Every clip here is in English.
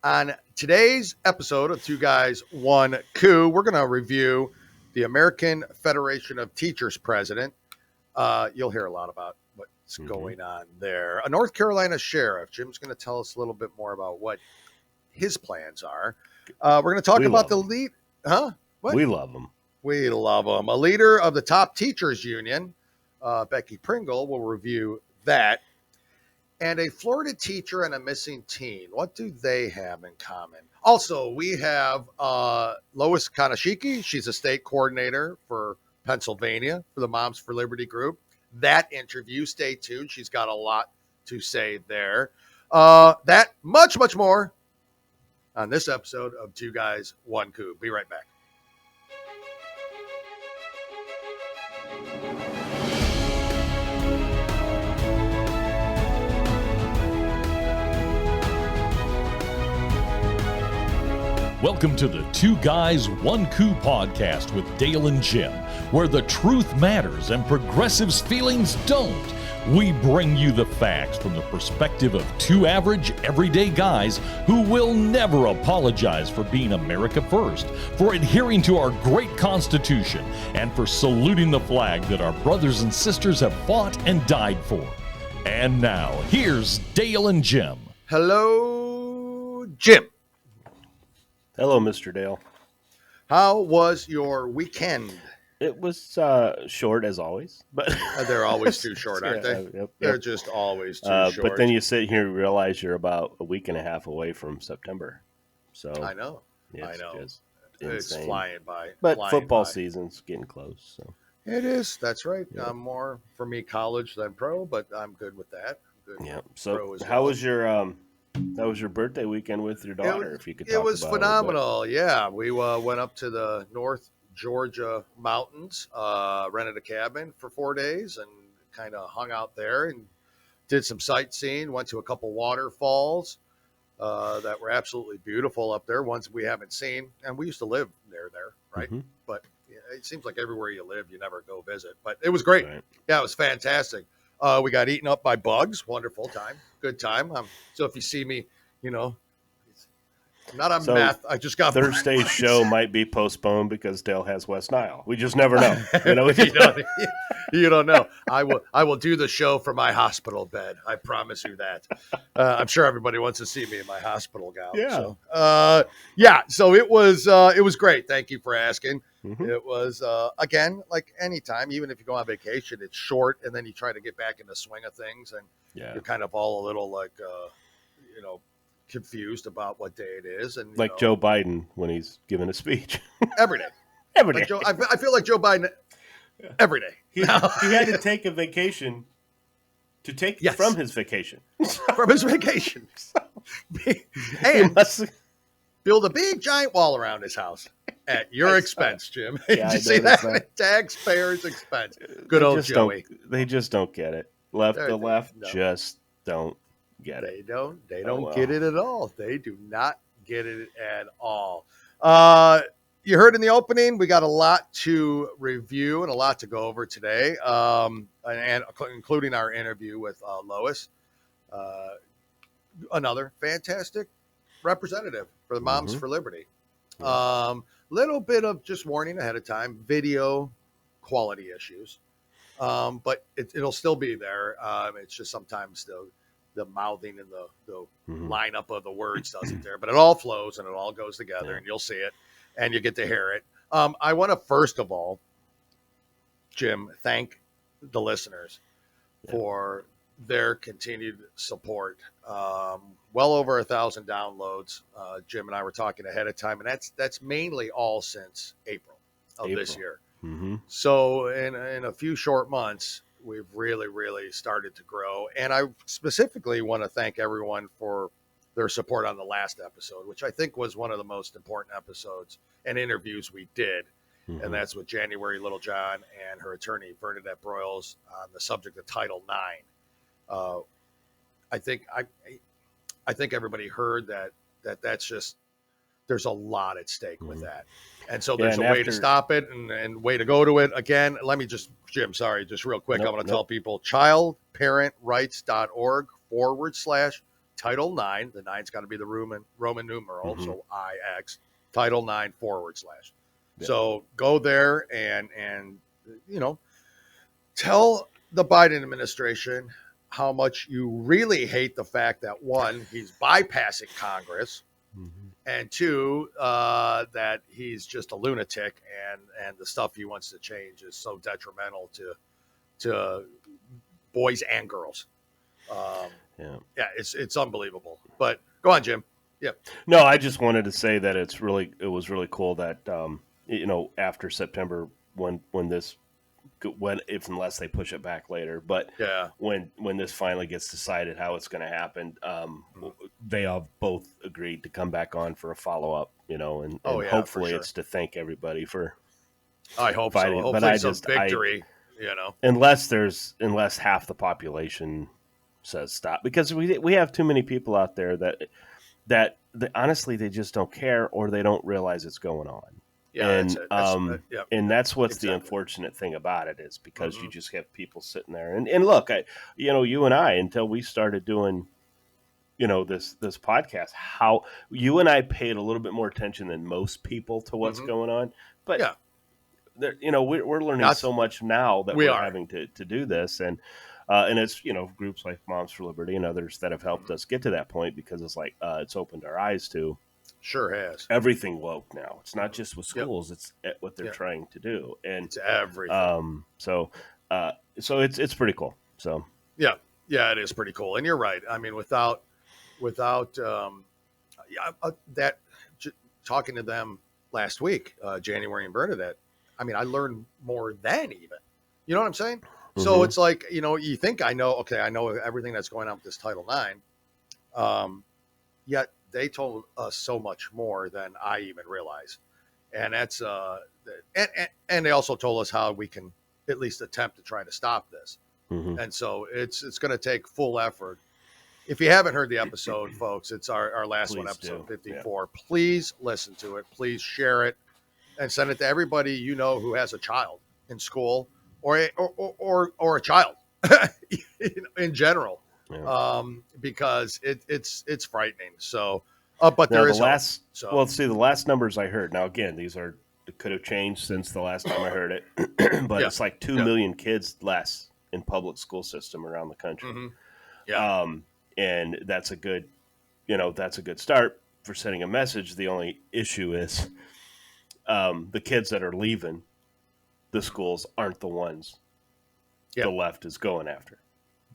On today's episode of Two Guys, One Coup, we're going to review the American Federation of Teachers President. You'll hear a lot about what's going on there. A North Carolina sheriff. Jim's going to tell us a little bit more about what his plans are. We're going to talk about the lead. Huh? What? We love them. We love them. A leader of the top teachers union, Becky Pringle, will review that. And a Florida teacher and a missing teen. What do they have in common? Also, we have Lois Kaneshike. She's a state coordinator for Pennsylvania for the Moms for Liberty group. That interview, stay tuned. She's got a lot to say there. That much more on this episode of Two Guys, One Coup. Be right back. Welcome to the Two Guys, One Coup podcast with Dale and Jim, where the truth matters and progressives' feelings don't. We bring you the facts from the perspective of two average, everyday guys who will never apologize for being America first, for adhering to our great Constitution, and for saluting the flag that our brothers and sisters have fought and died for. And now, here's Dale and Jim. Hello, Jim. Hello, Mr. Dale. How was your weekend? It was short as always, but they're always too short, aren't they? Yep. They're just always too short. But then you sit here and realize you're about a week and a half away from September. So I know. It's flying by. But football season's getting close. So it is. That's right. Yep. More for me, college than pro, but I'm good with that. Yeah. So how was your birthday weekend with your daughter? If you could talk about it. It was phenomenal. Yeah, we went up to the North Georgia mountains, rented a cabin for 4 days, and kind of hung out there and did some sightseeing. Went to a couple waterfalls that were absolutely beautiful up there, ones we haven't seen. And we used to live near there, right? Mm-hmm. But it seems like everywhere you live, you never go visit. But it was great. Right. Yeah, it was fantastic. We got eaten up by bugs. Wonderful time. Good time. So if you see me, I'm not on meth. I just got Thursday's show might be postponed because Dale has West Nile. We just never know. You don't know. I will do the show from my hospital bed. I promise you that. I'm sure everybody wants to see me in my hospital gown. Yeah. So it was great. Thank you for asking. Mm-hmm. It was again, like anytime, even if you go on vacation, it's short, and then you try to get back in the swing of things, and you're kind of all a little like confused about what day it is, and like Joe Biden when he's giving a speech every day. Every day. I feel like Joe Biden every day. He had to take a vacation to take from his vacation. From his vacation. And build a big giant wall around his house at your expense, Jim. Did you see that? Taxpayers' expense. Good old Joey. They just don't get it. The left just don't get it. They don't get it at all. They do not get it at all. You heard in the opening, we got a lot to review and a lot to go over today, and including our interview with Lois, another fantastic representative for the Moms for Liberty. Little bit of just warning ahead of time, video quality issues, but it'll still be there. It's just sometimes the mouthing and the lineup of the words doesn't there, but it all flows and it all goes together, and you'll see it and you get to hear it. I want to first of all, Jim, thank the listeners for their continued support. Well over 1,000 downloads. Jim and I were talking ahead of time, and that's mainly all since April of this year. Mm-hmm. So in a few short months, we've really started to grow. And I specifically want to thank everyone for their support on the last episode, which I think was one of the most important episodes and interviews we did. Mm-hmm. And that's with January Littlejohn and her attorney, Bernadette Broyles, on the subject of Title IX. I think everybody heard that's just, there's a lot at stake with that. And so there's a way to stop it and way to go to it. Again, let me just, Jim, sorry, just real quick. I want to tell people childparentrights.org/Title Title IX. The nine's got to be the Roman numeral, so IX, Title IX / Yeah. So go there and tell the Biden administration how much you really hate the fact that, one, he's bypassing Congress, and two, that he's just a lunatic, and the stuff he wants to change is so detrimental to boys and girls. It's unbelievable. But go on, Jim. Yeah. No, I just wanted to say that it was really cool that after September unless they push it back later, but when this finally gets decided how it's going to happen, they all both agreed to come back on for a follow up, and hopefully it's to thank everybody for. I hope fighting. So. Hopefully, some victory. Unless half the population says stop, because we have too many people out there that honestly they just don't care, or they don't realize it's going on. Yeah, and that's what's the unfortunate thing about it, is because you just have people sitting there. And look, you and I, until we started doing, this podcast, how you and I paid a little bit more attention than most people to what's going on. But we're learning so much now that we're having to do this, and it's groups like Moms for Liberty and others that have helped us get to that point, because it's like it's opened our eyes to. Sure has. Everything woke now. It's not just with schools; it's what they're trying to do, and it's everything. So it's pretty cool. So yeah, it is pretty cool. And you're right. I mean, without that, talking to them last week, January and Bernadette. I mean, I learned more than even. You know what I'm saying? So it's like, you think I know everything that's going on with this Title IX, yet they told us so much more than I even realized. And that's and they also told us how we can at least attempt to try to stop this. And so it's going to take full effort. If you haven't heard the episode, folks, it's our last one, episode 54. Yeah. Please listen to it. Please share it and send it to everybody who has a child in school or a child in general. Yeah. Because it's frightening. So, but now there is the last numbers I heard. Now again, it could have changed since the last time I heard it, but it's like 2 million kids less in public school system around the country. Yeah, and that's a good start for sending a message. The only issue is the kids that are leaving the schools aren't the ones the left is going after.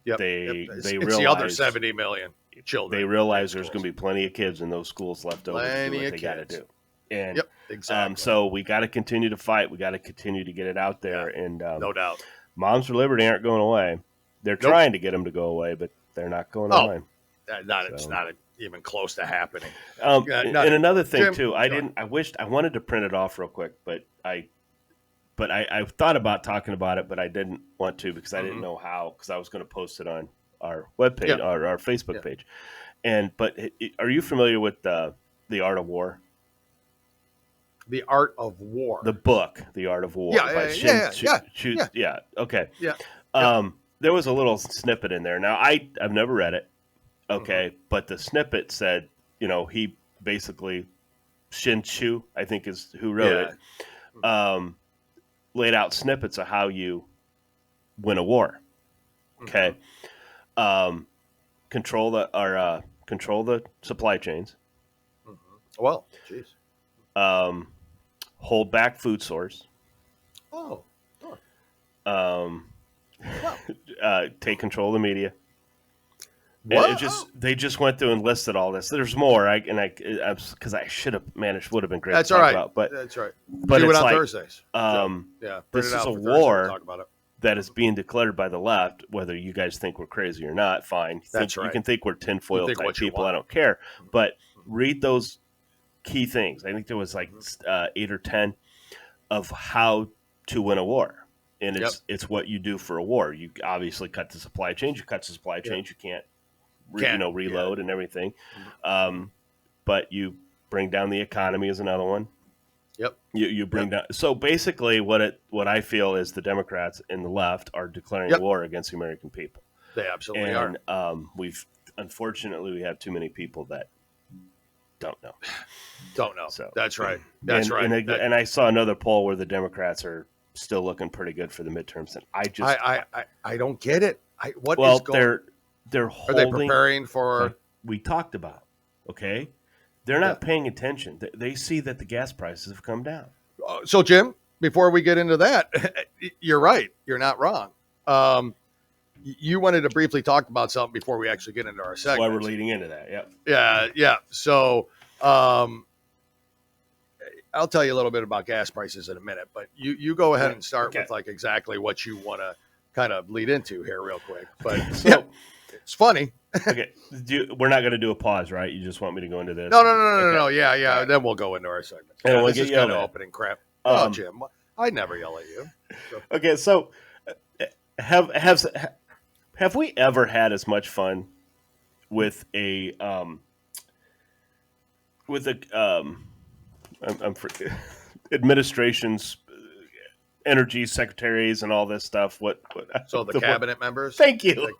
Yep. They it's realize the other 70 million children. They realize there's going to be plenty of kids in those schools left over to do what they got to do. And exactly. So we got to continue to fight. We got to continue to get it out there. Yeah, and no doubt, Moms for Liberty aren't going away. They're trying to get them to go away, but they're not going away. It's not even close to happening. And another thing too, I wanted to print it off real quick, but I thought about talking about it, but I didn't want to because I didn't know how, because I was going to post it on our webpage, our Facebook page. But are you familiar with the Art of War? The Art of War. The book, The Art of War. Yeah. Okay. Yeah. There was a little snippet in there. Now I've never read it. Okay, but the snippet said, he basically, Shin Chu, I think is who wrote it, laid out snippets of how you win a war. Okay, control the supply chains. Well, jeez. Hold back food source. Take control of the media. They just went through and listed all this. There's more, because I should have managed. Would have been great. That's to all talk right. About, but that's right. But do it's it on like, Thursdays. This is a war that is being declared by the left. Whether you guys think we're crazy or not, fine. That's right. You can think we're tinfoil type people. I don't care. But read those key things. I think there was like 8 or 10 of how to win a war, and it's what you do for a war. You obviously cut the supply chains. You cut the supply chains. You can't. Reload and everything. But you bring down the economy is another one. Yep. You bring down. So basically what I feel is the Democrats and the left are declaring war against the American people. They absolutely are. And unfortunately, we have too many people that don't know. Don't know. So that's right. That's right. And I saw another poll where the Democrats are still looking pretty good for the midterms, and I don't get it. They're holding, are they preparing for? Like we talked about. Okay, they're not paying attention. They see that the gas prices have come down. So, Jim, before we get into that, you're right. You're not wrong. You wanted to briefly talk about something before we actually get into our segment. That's why we're leading into that. Yeah. So, I'll tell you a little bit about gas prices in a minute, but you go ahead and start with like exactly what you want to kind of lead into here real quick. But it's funny. Okay. We're not going to do a pause, right? You just want me to go into this? No. Yeah. Right. Then we'll go into our segment. This is kind of opening crap. Jim, I never yell at you. So. Okay. So have we ever had as much fun with administrations, energy secretaries, and all this stuff? So the cabinet members? Thank you.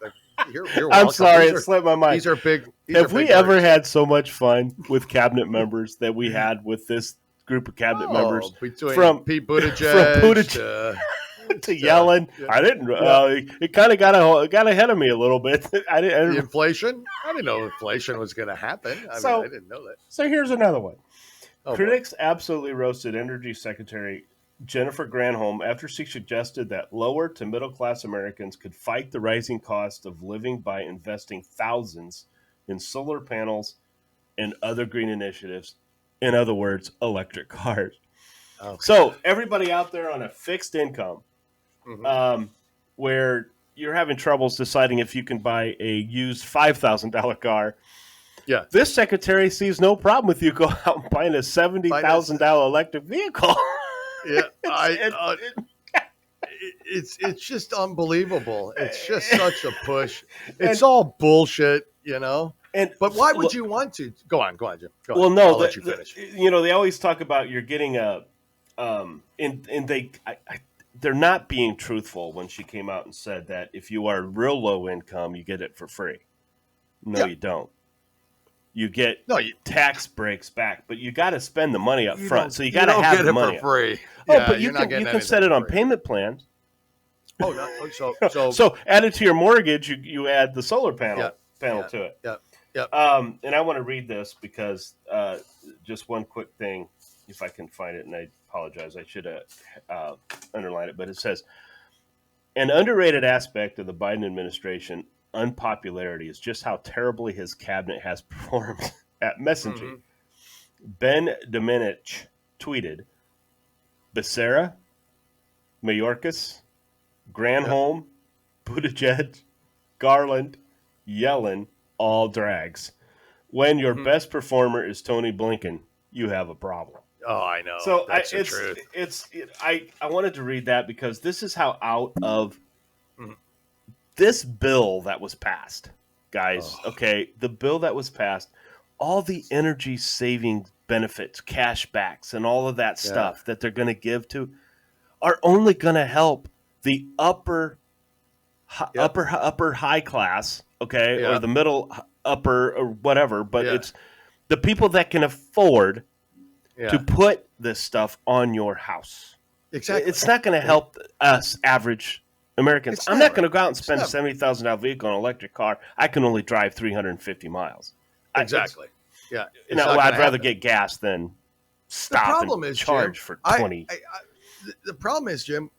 You're I'm sorry, it slipped my mind. These are big. Have we ever had so much fun with cabinet members that we had with this group of cabinet members? From Pete Buttigieg to Yellen. Yeah. I didn't. It kind of got ahead of me a little bit. I didn't. The inflation? I didn't know inflation was going to happen. I didn't know that. So here's another one. Critics absolutely roasted Energy Secretary Jennifer Granholm after she suggested that lower to middle class Americans could fight the rising cost of living by investing thousands in solar panels and other green initiatives. In other words, electric cars. Okay. So everybody out there on a fixed income, where you're having troubles deciding if you can buy a used $5,000 car. Yeah, this secretary sees no problem with you go out and buying a $70,000 electric vehicle. Yeah, it's just unbelievable. It's just such a push. It's all bullshit, But why would you want to? Go on, Jim. Go on. Well, no, I'll let you finish. They always talk about you're getting they're not being truthful when she came out and said that if you are real low income, you get it for free. No, you don't. You get tax breaks back, but you got to spend the money up front. So you got to have the money for free. But you can set it on payment plans. Oh, no. So added to your mortgage, you add the solar panel to it. Yep. And I want to read this because just one quick thing, if I can find it, and I apologize, I should have underlined it, but it says, an underrated aspect of the Biden administration unpopularity is just how terribly his cabinet has performed at messaging. Ben Domenech tweeted, Becerra, Mayorkas, Granholm, Buttigieg, Garland, Yellen, all drags. When your best performer is Tony Blinken, you have a problem. Oh, I know. So that's the truth. I wanted to read that because this is how out of this bill that was passed, guys. Oh. Okay, the bill that was passed, all the energy saving benefits, cash backs, and all of that stuff that they're going to give to are only going to help the upper high class, okay, or the middle upper or whatever. But it's the people that can afford to put this stuff on your house. Exactly. It's not going to help us average Americans. I'm not going to go out and spend a $70,000 vehicle on an electric car. I can only drive 350 miles. Exactly. I'd rather get gas than stop and charge for 20. The problem is, Jim,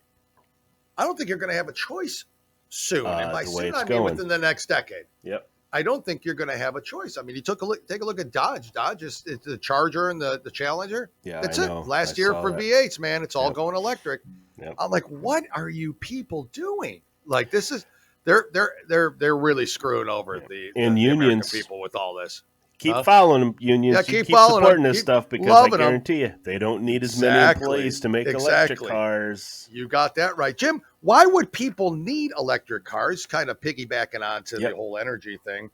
I don't think you're going to have a choice soon. And by soon, I mean within the next decade. Yep. I don't think you're going to have a choice. I mean, take a look at Dodge. Dodge is the Charger and the Challenger. Yeah, that's it. Last year for V8s, man, it's all going electric. Yep. I'm like, what are you people doing? Like, this is they're really screwing over the unions American people with all this. Keep following them, unions. Yeah, keep supporting this stuff because I guarantee you, they don't need as many employees to make electric cars. You got that right. Jim, why would people need electric cars, kind of piggybacking onto the whole energy thing,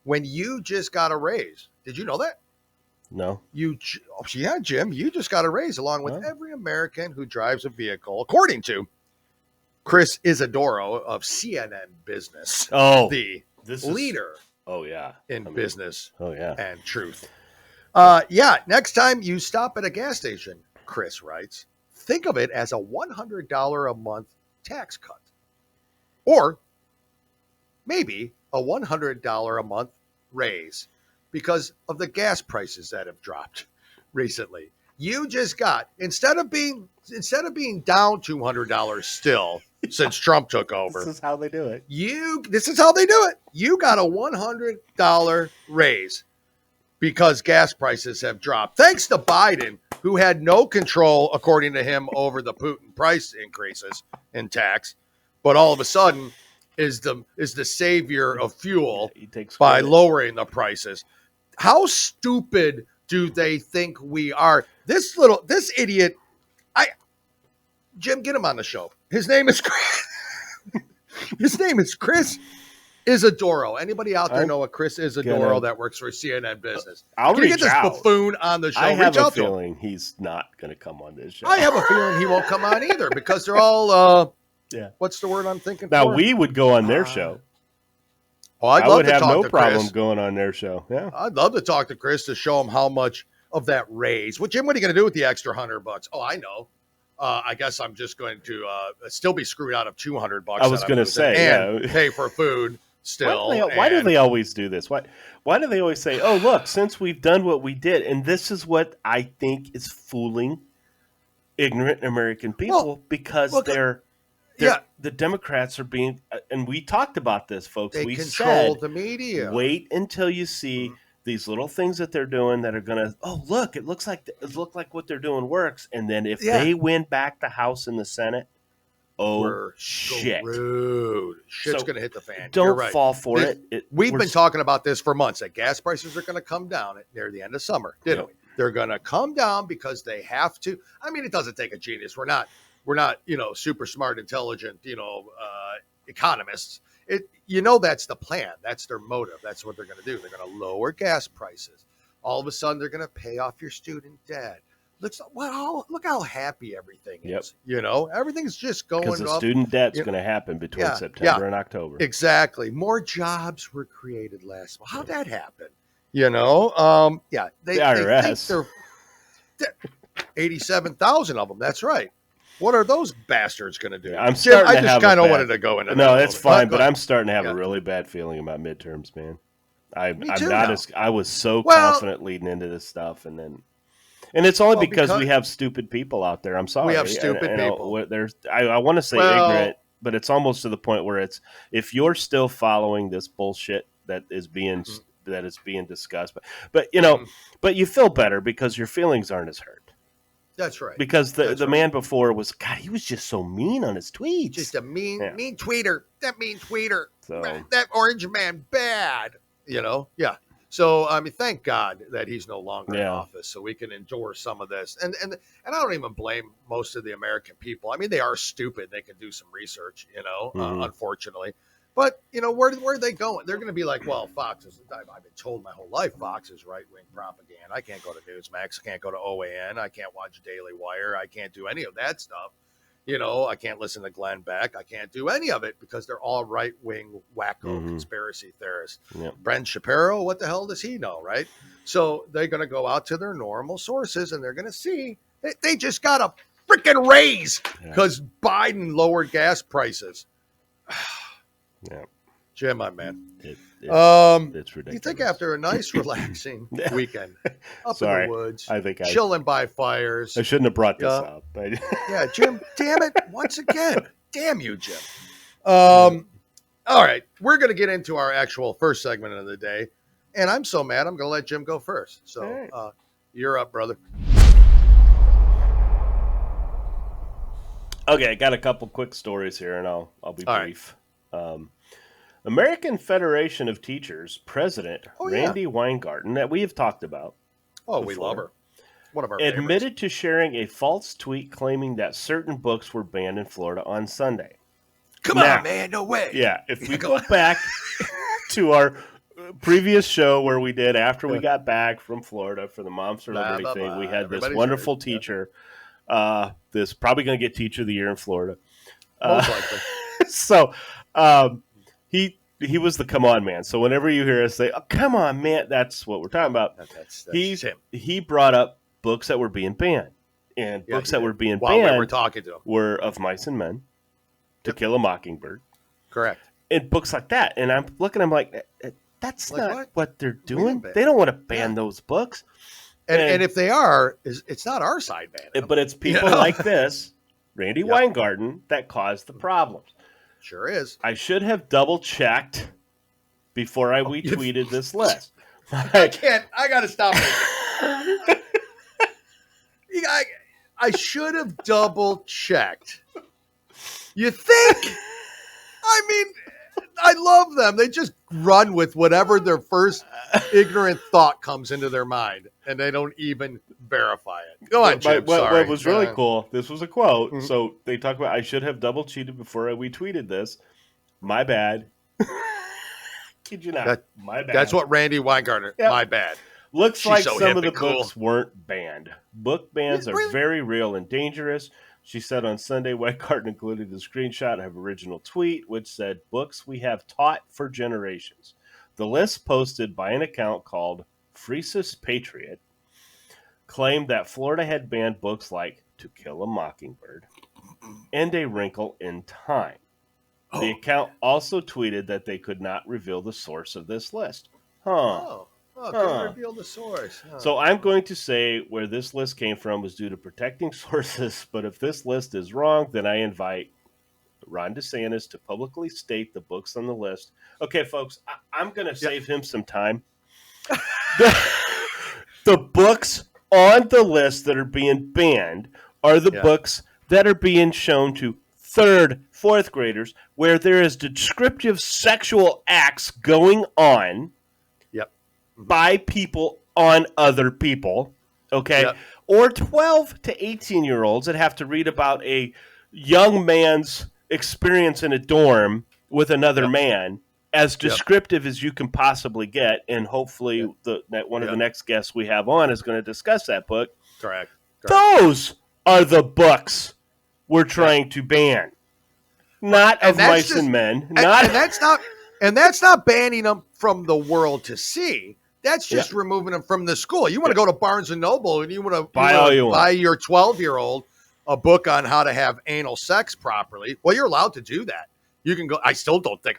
when you just got a raise? Did you know that? No. Jim, you just got a raise along with every American who drives a vehicle, according to Chris Isidoro of CNN Business. Oh, the leader in business and truth. Next time you stop at a gas station, Chris writes, think of it as a $100 a month tax cut. Or maybe a $100 a month raise because of the gas prices that have dropped recently. You just got, instead of being down $200 still since Trump took over. This is how they do it. This is how they do it. You got a $100 raise because gas prices have dropped. Thanks to Biden, who had no control, according to him, over the Putin price increases in tax, but all of a sudden is the savior of fuel by lowering the prices. How stupid do they think we are? This idiot, Jim, get him on the show. His name is Chris Isidoro. Anybody out there know a Chris Isidoro that works for CNN Business? Can you get this buffoon on the show? I have a feeling he's not going to come on this show. I have a feeling he won't come on either because they're all, what's the word I'm thinking now, for? we would go on their show. I would have no problem going on their show. Yeah, I'd love to talk to Chris to show him how much of that raise. Jim, what are you going to do with the extra $100? Oh, I know. I guess I'm just going to still be screwed out of $200. I was going to say, and pay for food still. Why do they always do this? Why do they always say, "Oh, look, since we've done what we did," and this is what I think is fooling ignorant American people because the Democrats are being, and we talked about this, folks. They we control said, the media. Wait until you see these little things that they're doing that are going to, look, it looks like what they're doing works. And then if they win back the House and the Senate, shit. Shit's going to hit the fan. Don't fall for it. We've been talking about this for months, that gas prices are going to come down near the end of summer, didn't we? They're going to come down because they have to. I mean, it doesn't take a genius. We're not, super smart, intelligent, economists. That's the plan. That's their motive. That's what they're going to do. They're going to lower gas prices. All of a sudden, they're going to pay off your student debt. Look how happy everything is. Everything's just going up. Because the student debt's going to happen between September and October. Exactly. More jobs were created last month. How'd that happen? The IRS. They 87,000 of them. That's right. What are those bastards going to do? I just kind of wanted to go into that. No, that's fine, but I'm starting to have a really bad feeling about midterms, man. I was so confident leading into this stuff, and it's only because we have stupid people out there. I'm sorry. We have stupid people. I want to say ignorant, but it's almost to the point where it's, if you're still following this bullshit that is being discussed, but you feel better because your feelings aren't as hurt. That's right. Because the man before was, God, he was just so mean on his tweets. Just a mean tweeter. That mean tweeter. So, that orange man, bad. Yeah. So, I mean, thank God that he's no longer in office, so we can endure some of this. And I don't even blame most of the American people. I mean, they are stupid. They can do some research, unfortunately. But, where are they going? They're going to be like, well, Fox is, I've been told my whole life, Fox is right-wing propaganda. I can't go to Newsmax. I can't go to OAN. I can't watch Daily Wire. I can't do any of that stuff. I can't listen to Glenn Beck. I can't do any of it because they're all right-wing wacko conspiracy theorists. Yep. Ben Shapiro, what the hell does he know, right? So they're going to go out to their normal sources and they're going to see they just got a freaking raise because Biden lowered gas prices. Yeah, Jim, my man. It's ridiculous. You think after a nice, relaxing weekend up in the woods, chilling by fires. I shouldn't have brought this up. Jim, damn it. Once again. Damn you, Jim. All right. We're going to get into our actual first segment of the day. And I'm so mad, I'm going to let Jim go first. So you're up, brother. Okay, I got a couple quick stories here, and I'll be brief. American Federation of Teachers President Randy Weingarten, that we have talked about. Oh, we love her. One of our admitted favorites. to sharing a false tweet claiming that certain books were banned in Florida on Sunday. Come on, man. No way. Yeah. If we go back to our previous show where we did after we got back from Florida for the Moms for Liberty thing, we had this wonderful teacher. This probably going to get Teacher of the Year in Florida. Most likely. So he he was the come on man. So whenever you hear us say, "Oh, come on, man," that's what we're talking about. That's him. him. He brought up books that were being banned, and books that were being while banned we were talking to him were Of Mice and Men, To Kill a Mockingbird, correct, and books like that. And I'm looking, I'm like, that's like not what they're doing. ban. They don't want to ban those books. And if they are, it's not our side banning, but it's people like this, Randy Weingarten, that caused the problems. Sure is. I should have double checked before I retweeted this list. I can't. I got to stop it. I should have double checked. You think? I mean, I love them. They just run with whatever their first ignorant thought comes into their mind, and they don't even verify it. Go on, Jim. What was really cool, this was a quote. Mm-hmm. So they talk about, I should have double cheated before I retweeted this. My bad. Kid you not. My bad. That's what Randy Weingarten, my bad. Looks like some of the books weren't banned. Book bans are very real and dangerous. She said on Sunday, Weingarten included a screenshot of her original tweet, which said, "Books we have taught for generations." The list, posted by an account called Freesis Patriot, claimed that Florida had banned books like To Kill a Mockingbird and A Wrinkle in Time. The account also tweeted that they could not reveal the source of this list. Couldn't reveal the source. So I'm going to say where this list came from was due to protecting sources, but if this list is wrong, then I invite Ron DeSantis to publicly state the books on the list. Okay, folks, I'm going to save him some time. The books on the list that are being banned are the books that are being shown to third, fourth graders, where there is descriptive sexual acts going on by people on other people, okay? Or 12 to 18-year-olds that have to read about a young man's experience in a dorm with another man, as descriptive as you can possibly get, and hopefully one of the next guests we have on is going to discuss that book. Correct. Those are the books we're trying to ban. Not Of Mice and Men. And that's not banning them from the world to see. That's just removing them from the school. You want to go to Barnes & Noble and you want to buy your 12-year-old a book on how to have anal sex properly. Well, you're allowed to do that. You can go. I still don't think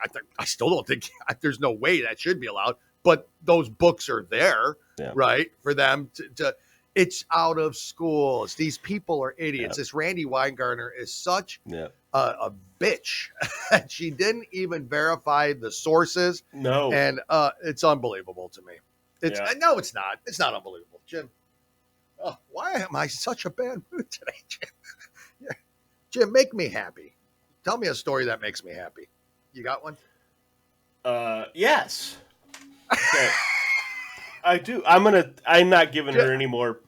there's no way that should be allowed. But those books are there, right, for them to. It's out of schools. These people are idiots. This Randy Weingarten is such a bitch. She didn't even verify the sources. No, and it's unbelievable to me. No, it's not. It's not unbelievable, Jim. Oh, why am I such a bad mood today, Jim? Jim, make me happy. Tell me a story that makes me happy. You got one? Yes. Okay. I do. I'm not giving her any more.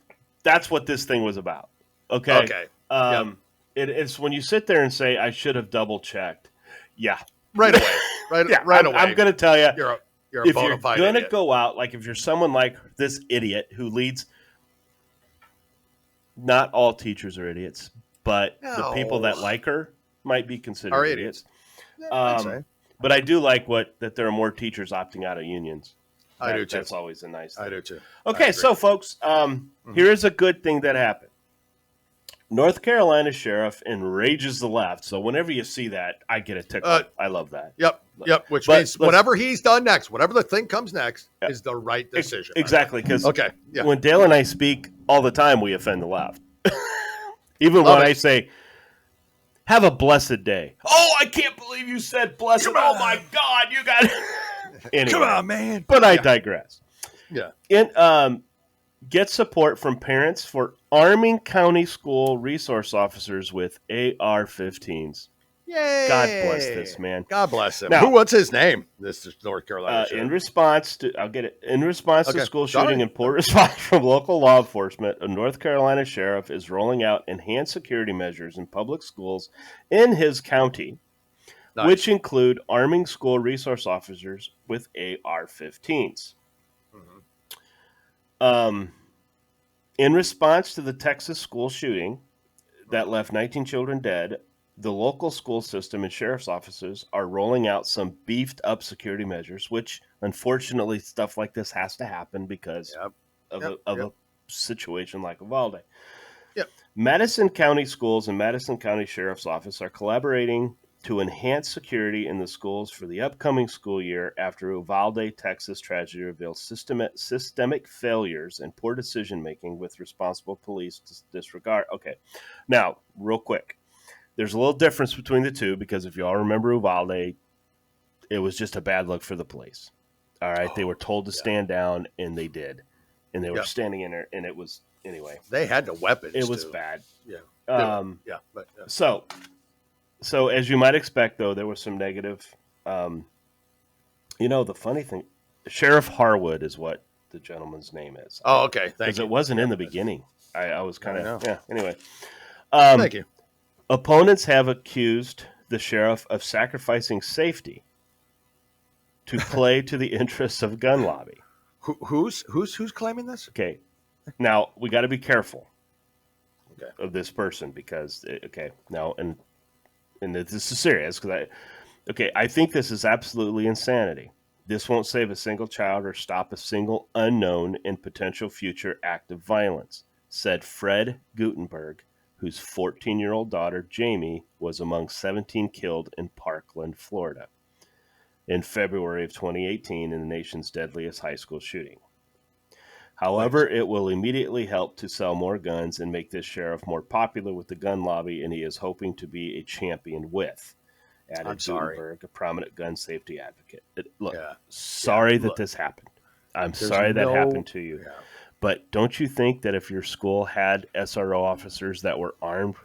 That's what this thing was about. Okay. Okay. It's when you sit there and say, I should have double checked. Yeah. Right away. Right away. I'm going to tell you. You're if you're going to go out, like if you're someone like this idiot who leads, not all teachers are idiots, but the people that like her might be considered idiots. But I do like that there are more teachers opting out of unions. I do too. That's always a nice thing. I do too. Okay, so folks, here's a good thing that happened. North Carolina sheriff enrages the left. So whenever you see that, I get a tickle. I love that. Yep. Which means whatever he's done next, whatever the thing comes next, is the right decision. Exactly. Because when Dale and I speak all the time, we offend the left. Even when I say, have a blessed day. Oh, I can't believe you said blessed. Oh, my God, you got it. Anyway, come on, man. But I digress. Yeah. And get support from parents for arming county school resource officers with AR-15s. Yay! God bless this man. God bless him. Now, what's his name? This is North Carolina. In response to school shooting and poor response from local law enforcement, a North Carolina sheriff is rolling out enhanced security measures in public schools in his county. Nice. Which include arming school resource officers with AR-15s. In response to the Texas school shooting that left 19 children dead, the local school system and sheriff's offices are rolling out some beefed up security measures, which unfortunately stuff like this has to happen because of a situation like Uvalde. Yep. Madison County Schools and Madison County Sheriff's Office are collaborating to enhance security in the schools for the upcoming school year after Uvalde, Texas tragedy reveals systemic failures and poor decision-making with responsible police disregard. Okay, now, real quick. There's a little difference between the two because if you all remember Uvalde, it was just a bad look for the police. All right, they were told to stand down, and they did, and they were standing in there, and it was anyway. They had the weapons. It was bad. Yeah. So as you might expect, though, there was some negative. The funny thing, Sheriff Harwood is what the gentleman's name is. Oh, okay. Thank you. Because it wasn't in the beginning. I was kind of Anyway, thank you. Opponents have accused the sheriff of sacrificing safety to play to the interests of gun lobby. Who's claiming this? Okay, now we got to be careful of this person because and this is serious because I think this is absolutely insanity. This won't save a single child or stop a single unknown and potential future act of violence, said Fred Gutenberg, whose 14-year-old daughter, Jamie, was among 17 killed in Parkland, Florida, in February of 2018 in the nation's deadliest high school shooting. However, it will immediately help to sell more guns and make this sheriff more popular with the gun lobby, and he is hoping to be a champion with, added Gutenberg, a prominent gun safety advocate. Sorry that this happened. I'm sorry that happened to you. Yeah. But don't you think that if your school had SRO officers that were armed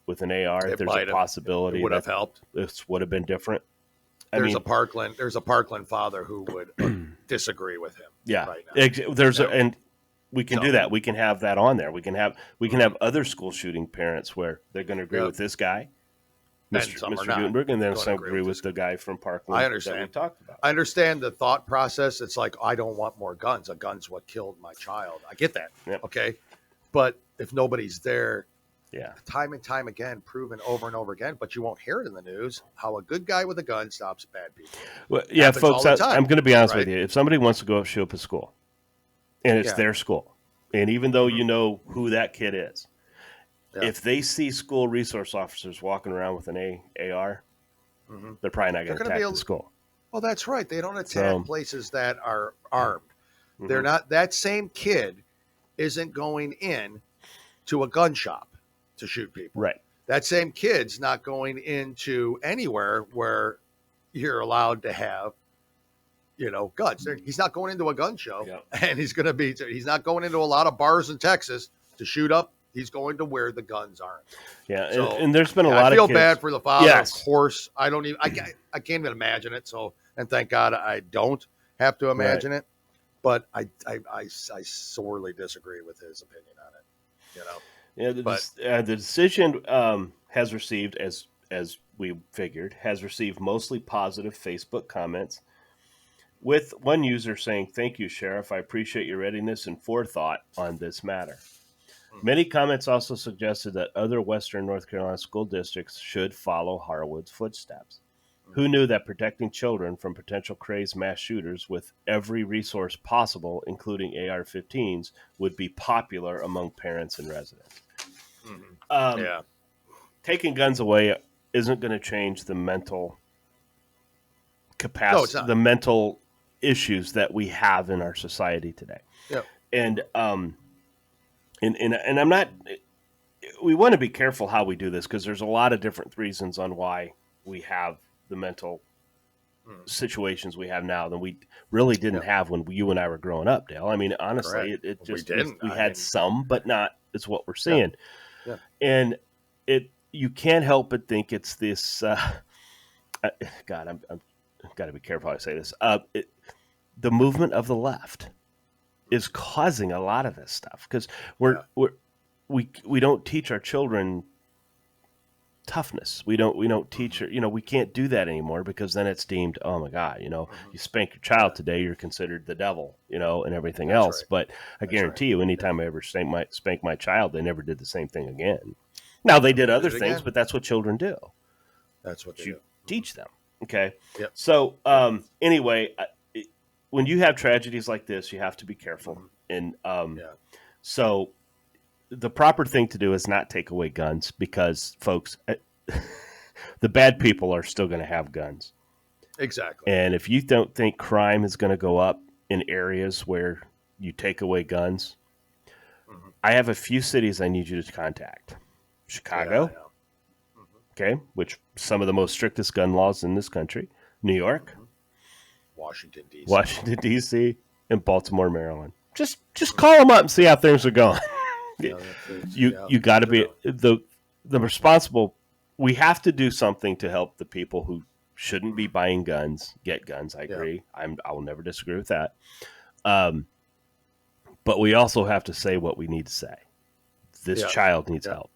with an AR, there's a possibility it would have helped? This would have been different. There's a Parkland father who would disagree with him. Yeah, right now. And we can do that. We can have that on there. We can have other school shooting parents where they're going to agree with this guy, Mr. Gutenberg, and then some agree with the guy from Parkland. I understand. That we talked about. I understand the thought process. It's like, I don't want more guns. A gun's what killed my child. I get that. Yep. Okay. But if nobody's there, time and time again, proven over and over again, but you won't hear it in the news, how a good guy with a gun stops bad people. Well, yeah, folks, I'm going to be honest with you. If somebody wants to go shoot up a school, and it's their school, and even though you know who that kid is, if they see school resource officers walking around with an AR, they're probably not going to attack the school. Well, that's right. They don't attack places that are armed. They're not. That same kid isn't going in to a gun shop to shoot people. Right. That same kid's not going into anywhere where you're allowed to have, guns. He's not going into a gun show, and he's not going into a lot of bars in Texas to shoot up. He's going to where the guns aren't. Yeah, so, and there's been a lot of kids. I feel bad for the father, of course. I can't even imagine it. So, and thank God I don't have to imagine it. But I sorely disagree with his opinion on it. Yeah, the decision has received, as we figured, has received mostly positive Facebook comments, with one user saying, "Thank you, Sheriff. I appreciate your readiness and forethought on this matter." Many comments also suggested that other Western North Carolina school districts should follow Harwood's footsteps. Who knew that protecting children from potential crazed mass shooters with every resource possible, including AR-15s, would be popular among parents and residents? Taking guns away isn't going to change the mental capacity, the mental issues that we have in our society today. And I'm not. We want to be careful how we do this because there's a lot of different reasons on why we have the mental situations we have now than we really didn't have when you and I were growing up, Dale. I mean, honestly, we had some, but not. It's what we're seeing, and you can't help but think it's this. God, I'm got to be careful how I say this. The movement of the left is causing a lot of this stuff because we don't teach our children toughness. We don't teach her, we can't do that anymore because then it's deemed, oh my God, you spank your child today, you're considered the devil, and everything else. Right. But I guarantee you, anytime I ever spank my child, they never did the same thing again. Now, they did other things, but that's what children do. That's what you teach them. Okay. Yep. So anyway, when you have tragedies like this, you have to be careful. And so the proper thing to do is not take away guns because, folks, the bad people are still going to have guns. Exactly. And if you don't think crime is going to go up in areas where you take away guns, I have a few cities I need you to contact. Chicago, okay, which some of the most strictest gun laws in this country. New York, Washington, D.C., and Baltimore, Maryland. Just call them up and see how things are going. You got to be the responsible. We have to do something to help the people who shouldn't be buying guns get guns. I agree. I will never disagree with that. But we also have to say what we need to say. This child needs help.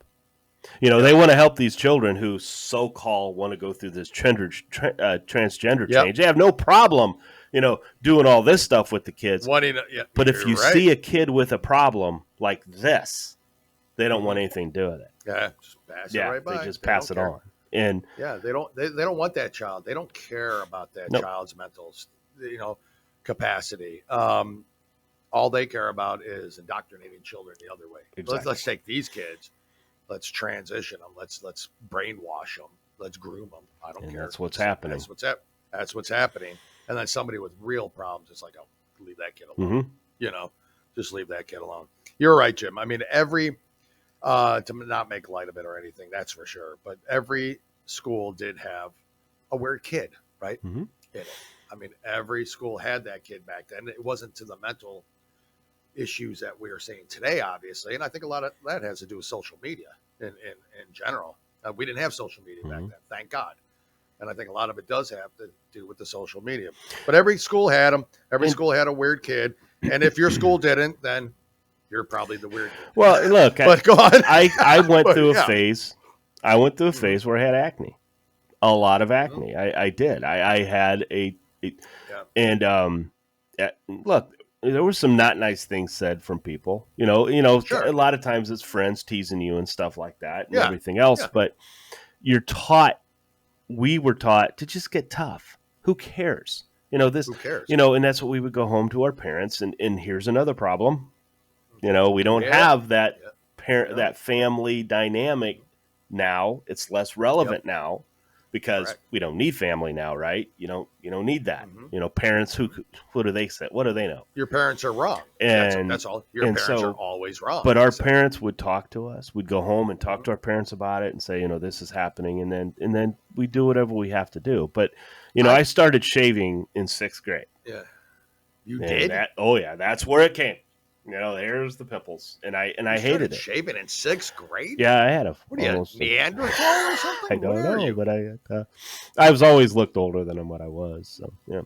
They want to help these children who so-called want to go through this transgender change. They have no problem, doing all this stuff with the kids. But if you see a kid with a problem like this, they don't want anything to do with it. Yeah, just pass it right by. They just pass it on. And they don't want that child. They don't care about that child's mental, capacity. All they care about is indoctrinating children the other way. Exactly. Let's take these kids. Let's transition them. Let's brainwash them. Let's groom them. I don't care. That's what's happening. That's what's happening. And then somebody with real problems is like, oh, leave that kid alone. Just leave that kid alone. You're right, Jim. I mean, to not make light of it or anything, that's for sure. But every school did have a weird kid, right? In it. I mean, every school had that kid back then. It wasn't to the mental issues that we are seeing today, obviously. And I think a lot of that has to do with social media in general. We didn't have social media back then, thank God. And I think a lot of it does have to do with the social media. But every school had them. Every school had a weird kid. And if your school didn't, then you're probably the weird kid. Well, look, but go on. I went through a phase. I went through a phase where I had acne. A lot of acne. I did. I had and look, there were some not nice things said from people. Sure. A lot of times it's friends teasing you and stuff like that and everything else. But we were taught to just get tough. Who cares? Who cares? And that's what we would go home to our parents. And here's another problem. We don't have that that family dynamic now. It's less relevant now because we don't need family now, right? You don't need that. Parents what do they say? What do they know? Your parents are wrong. And that's all. Your parents are always wrong. But our parents would talk to us. We'd go home and talk to our parents about it and say, this is happening. And then we do whatever we have to do. But, I started shaving in 6th grade. Yeah. You did? That's where it came. There's the pimples, and I hated it. Shaving in 6th grade? Yeah, I had a Neanderthal or something. I don't know, but I was always looked older than what I was. So yeah.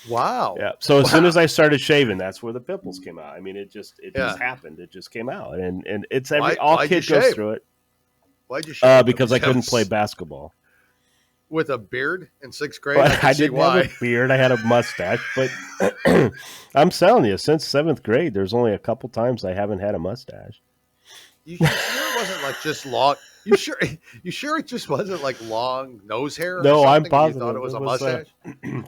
Wow. Yeah. So as soon as I started shaving, that's where the pimples came out. I mean, it just happened. It just came out, and it's all kids go through it. Why'd you shave? Because I couldn't play basketball. With a beard in 6th grade? I didn't have a beard. I had a mustache. But I'm telling you, since 7th grade, there's only a couple times I haven't had a mustache. You sure it wasn't like just long? You sure it just wasn't like long nose hair? No, I'm positive. You thought it was a mustache?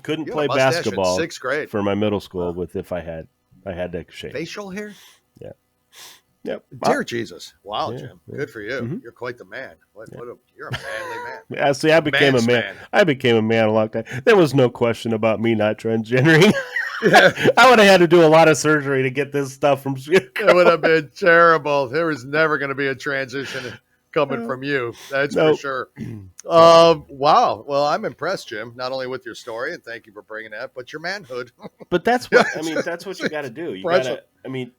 Couldn't play basketball in 6th grade for my middle school if I had to shave. Facial hair? Yeah. Yep. Dear Jesus. Wow, Jim. Good for you. You're quite the man. You're a manly man. Yeah, see, I became a man. I became a man a long time. There was no question about me not transgendering. I would have had to do a lot of surgery to get this stuff from It would have been terrible. There was never going to be a transition coming from you. That's for sure. Wow. Well, I'm impressed, Jim, not only with your story, and thank you for bringing that, but your manhood. But that's what that's what you got to do. You got to.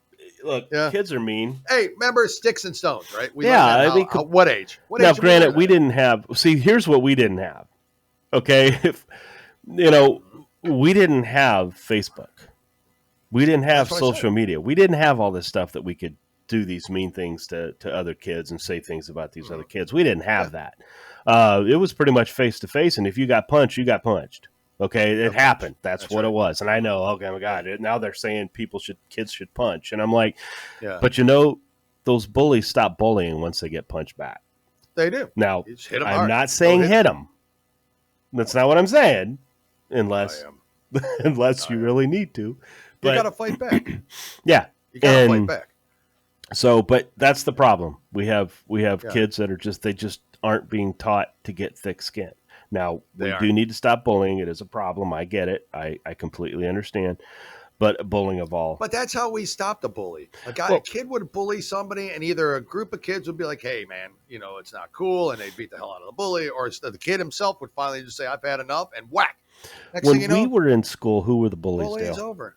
Look, kids are mean. Hey, remember sticks and stones, right? What age? Now, granted, we didn't have. See, here's what we didn't have. Okay, we didn't have Facebook. We didn't have social media. We didn't have all this stuff that we could do these mean things to other kids and say things about these other kids. We didn't have that. It was pretty much face to face, and if you got punched, you got punched. Okay, it happened. That's what it was. And I know, okay, my God, now they're saying kids should punch. And I'm like, but those bullies stop bullying once they get punched back. They do. Now, You just hit 'em I'm hard. not saying Don't hit them. That's not what I'm saying, unless I am. unless you really need to. But You got to fight back. yeah, You got to fight back. So, but that's the problem. We have Yeah. kids that are they just aren't being taught to get thick skin. Now, They we do need to stop bullying. It is a problem. I get it. I completely understand. But bullying of all. But that's how we stop the bully. A kid would bully somebody, and either a group of kids would be like, hey, man, it's not cool, and they'd beat the hell out of the bully, or the kid himself would finally just say, I've had enough, and whack. Next When thing you know, we were in school, who were the bullies, bullying's Dale? over.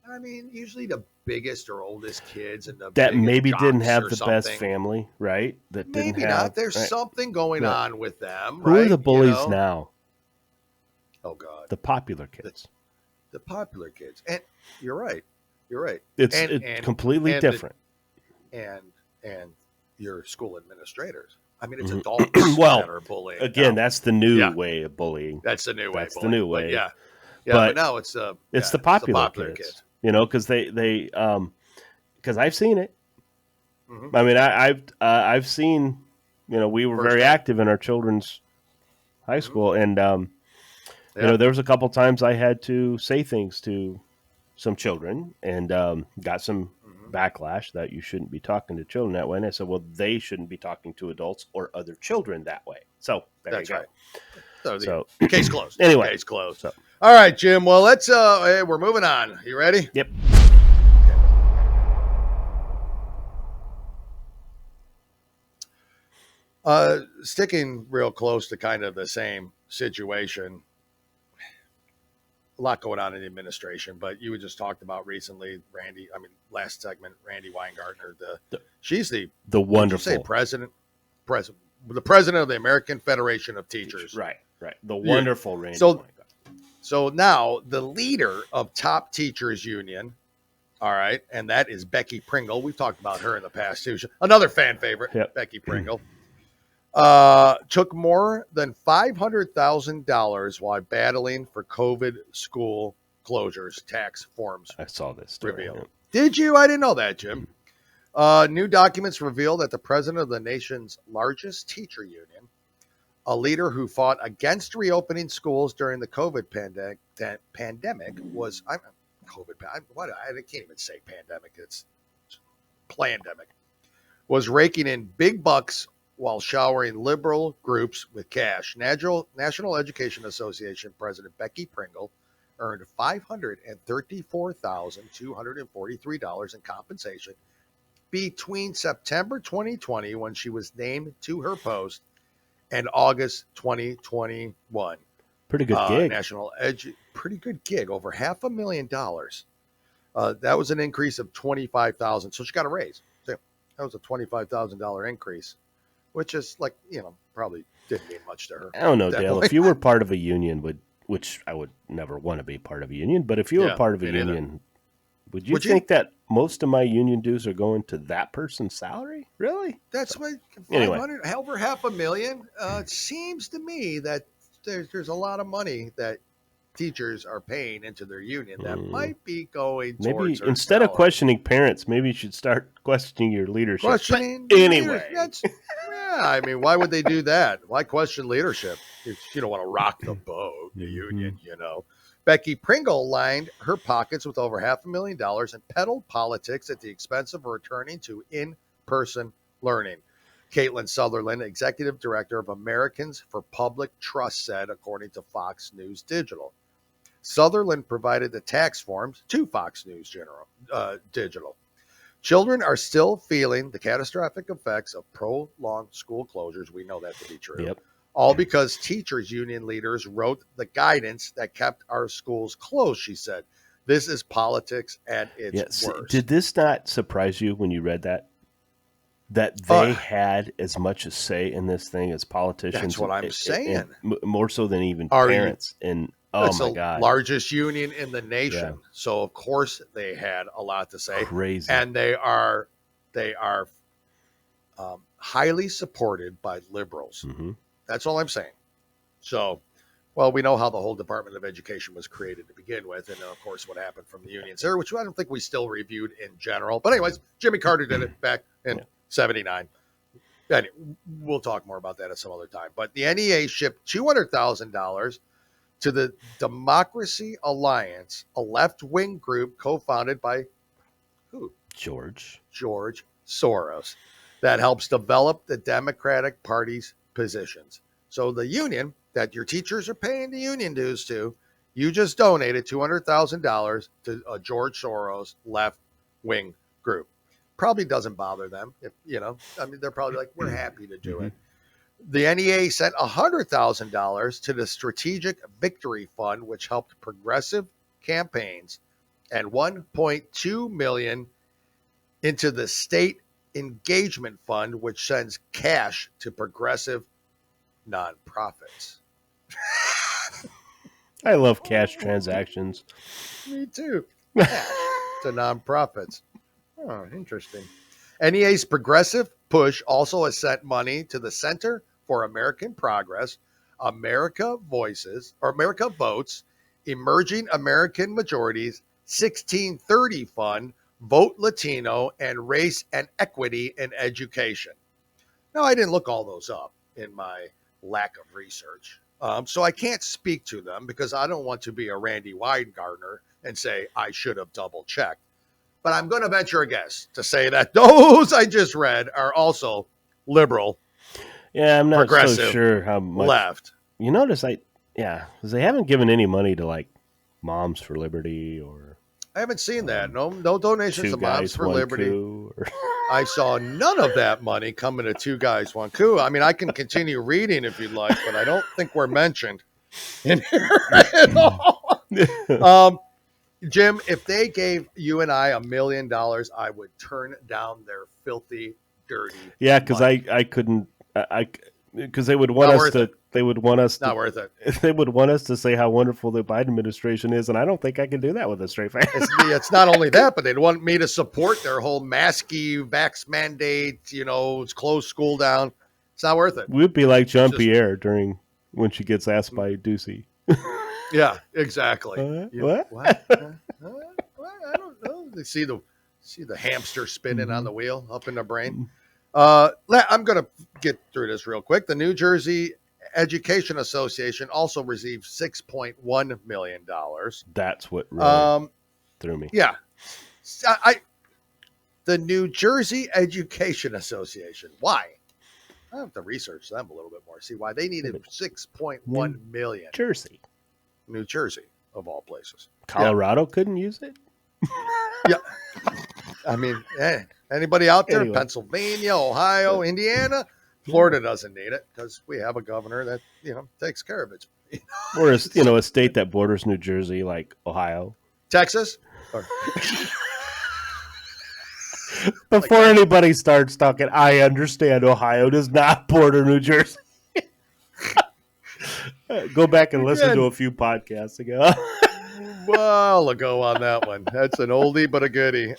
I mean, usually the biggest or oldest kids and that maybe didn't have the something. best family, right? That Maybe didn't not. have, There's right? something going on with them. Who are the bullies now? Oh God, the popular kids. The popular kids, and you're right. You're right. It's completely different. And your school administrators. I mean, it's adults that are bullying. Again, that's the new way of bullying. That's the new way. That's the new way. But but now it's the popular kids. Because because I've seen it. Mm-hmm. I mean, I've seen. We were very active in our children's high school, and there was a couple times I had to say things to some children, and got some backlash that you shouldn't be talking to children that way. And I said, well, they shouldn't be talking to adults or other children that way. So that's right. So case closed. Anyway, case closed. So. All right, Jim. Well, let's. We're moving on. You ready? Yep. Sticking real close to kind of the same situation. A lot going on in the administration, but you had just talked about recently, last segment, Randy Weingartner. She's the wonderful president, the president of the American Federation of Teachers. Right. The wonderful Randy. So now the leader of Top Teachers Union, all right, and that is Becky Pringle. We've talked about her in the past too. Another fan favorite, Becky Pringle. Took more than $500,000 while battling for COVID school closures. Tax forms. I saw this story. Revealed. Yeah. Did you? I didn't know that, Jim. New documents reveal that the president of the nation's largest teacher union, a leader who fought against reopening schools during the COVID pandemic, was I can't even say pandemic. It's plandemic. Was raking in big bucks while showering liberal groups with cash. National Education Association President Becky Pringle earned $534,243 in compensation between September 2020, when she was named to her post, and August 2021. Pretty good gig. Pretty good gig. Over $500,000. That was an increase of $25,000. So she got a raise. So that was a $25,000 increase, which is probably didn't mean much to her. I don't know, Dale. If you were part of a union, which I would never want to be part of a union, but if you were part of a union, would you think that most of my union dues are going to that person's salary? Really? That's what. Anyway, over $500,000. It seems to me that there's a lot of money that teachers are paying into their union that might be going towards her instead of questioning parents, maybe you should start questioning your leadership. Anyway. I mean, why would they do that? Why question leadership if you don't want to rock the boat, the union, Becky Pringle lined her pockets with over $500,000 and peddled politics at the expense of returning to in-person learning. Caitlin Sutherland, executive director of Americans for Public Trust, said, according to Fox News Digital. Sutherland provided the tax forms to Fox News Digital. Children are still feeling the catastrophic effects of prolonged school closures. We know that to be true. Yep. All because teachers union leaders wrote the guidance that kept our schools closed, she said. This is politics at its worst. Did this not surprise you when you read that? That they had as much a say in this thing as politicians. That's what I'm saying. And more so than even parents. And it's my God. Largest union in the nation. Yeah. So of course they had a lot to say. Crazy. And they are highly supported by liberals. Mm-hmm. That's all I'm saying. So, well, we know how the whole Department of Education was created to begin with, and of course what happened from the unions there, which I don't think we still reviewed in general. But anyways, Jimmy Carter did it back in 79. anyway, we'll talk more about that at some other time. But the NEA shipped $200,000 to the Democracy Alliance, a left-wing group co-founded by who? George Soros, that helps develop the Democratic Party's positions. So the union that your teachers are paying the union dues to, you just donated $200,000 to a George Soros left-wing group. Probably doesn't bother them. If they're probably like, we're happy to do it. The NEA sent $100,000 to the Strategic Victory Fund, which helped progressive campaigns, and $1.2 million into the State Engagement Fund, which sends cash to progressive nonprofits. I love cash transactions. Me too. Cash to nonprofits. Oh, interesting. NEA's progressive push also has sent money to the Center for American Progress, America Votes, Emerging American Majorities, 1630 Fund, Vote Latino, and Race and Equity in Education. Now, I didn't look all those up in my lack of research, so I can't speak to them because I don't want to be a Randy Weingartner and say I should have double-checked. But I'm going to venture a guess to say that those I just read are also liberal. Yeah, I'm not so sure how much left. You notice, because they haven't given any money to like Moms for Liberty or. I haven't seen that. No donations to Moms for Liberty. I saw none of that money coming to Two Guys, One Coup. I mean, I can continue reading if you'd like, but I don't think we're mentioned in here at all. Jim, if they gave you and I $1 million, I would turn down their filthy, dirty. Yeah, because I couldn't. Because they would want us to. They would want us. Not worth it. They would want us to say how wonderful the Biden administration is, and I don't think I can do that with a straight face. It's not only that, but they'd want me to support their whole masky vax mandate. Close school down. It's not worth it. We'd be like Jean Pierre when she gets asked by Ducey. Yeah, exactly. What? I don't know. They see the hamster spinning on the wheel up in the brain. I'm going to get through this real quick. The New Jersey Education Association also received $6.1 million. That's what really threw me. Yeah. The New Jersey Education Association. Why? I have to research them a little bit more. See why they needed $6.1 million. New Jersey, of all places. Colorado couldn't use it? Yeah. I mean, anybody out there? Anyway. Pennsylvania, Ohio, Indiana, Florida doesn't need it because we have a governor that, takes care of it. Or, a state that borders New Jersey, like Ohio. Texas? Before anybody starts talking, I understand Ohio does not border New Jersey. Go back and listen to a few podcasts ago. Well, I'll go on that one. That's an oldie but a goodie.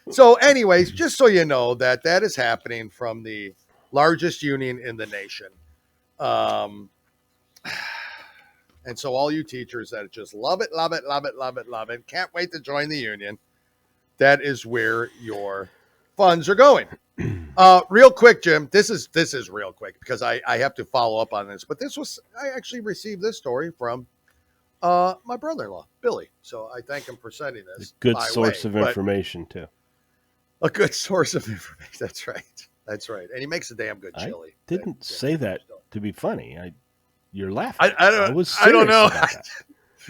So anyways, just so you know that is happening from the largest union in the nation. And so all you teachers that just love it, can't wait to join the union, that is where your funds are going. Real quick, Jim, this is real quick because I have to follow up on this, but I actually received this story from my brother-in-law, Billy. So I thank him for sending this. A good source of information too. A good source of information. That's right. And he makes a damn good chili. I didn't say that to be funny. You're laughing. I don't know.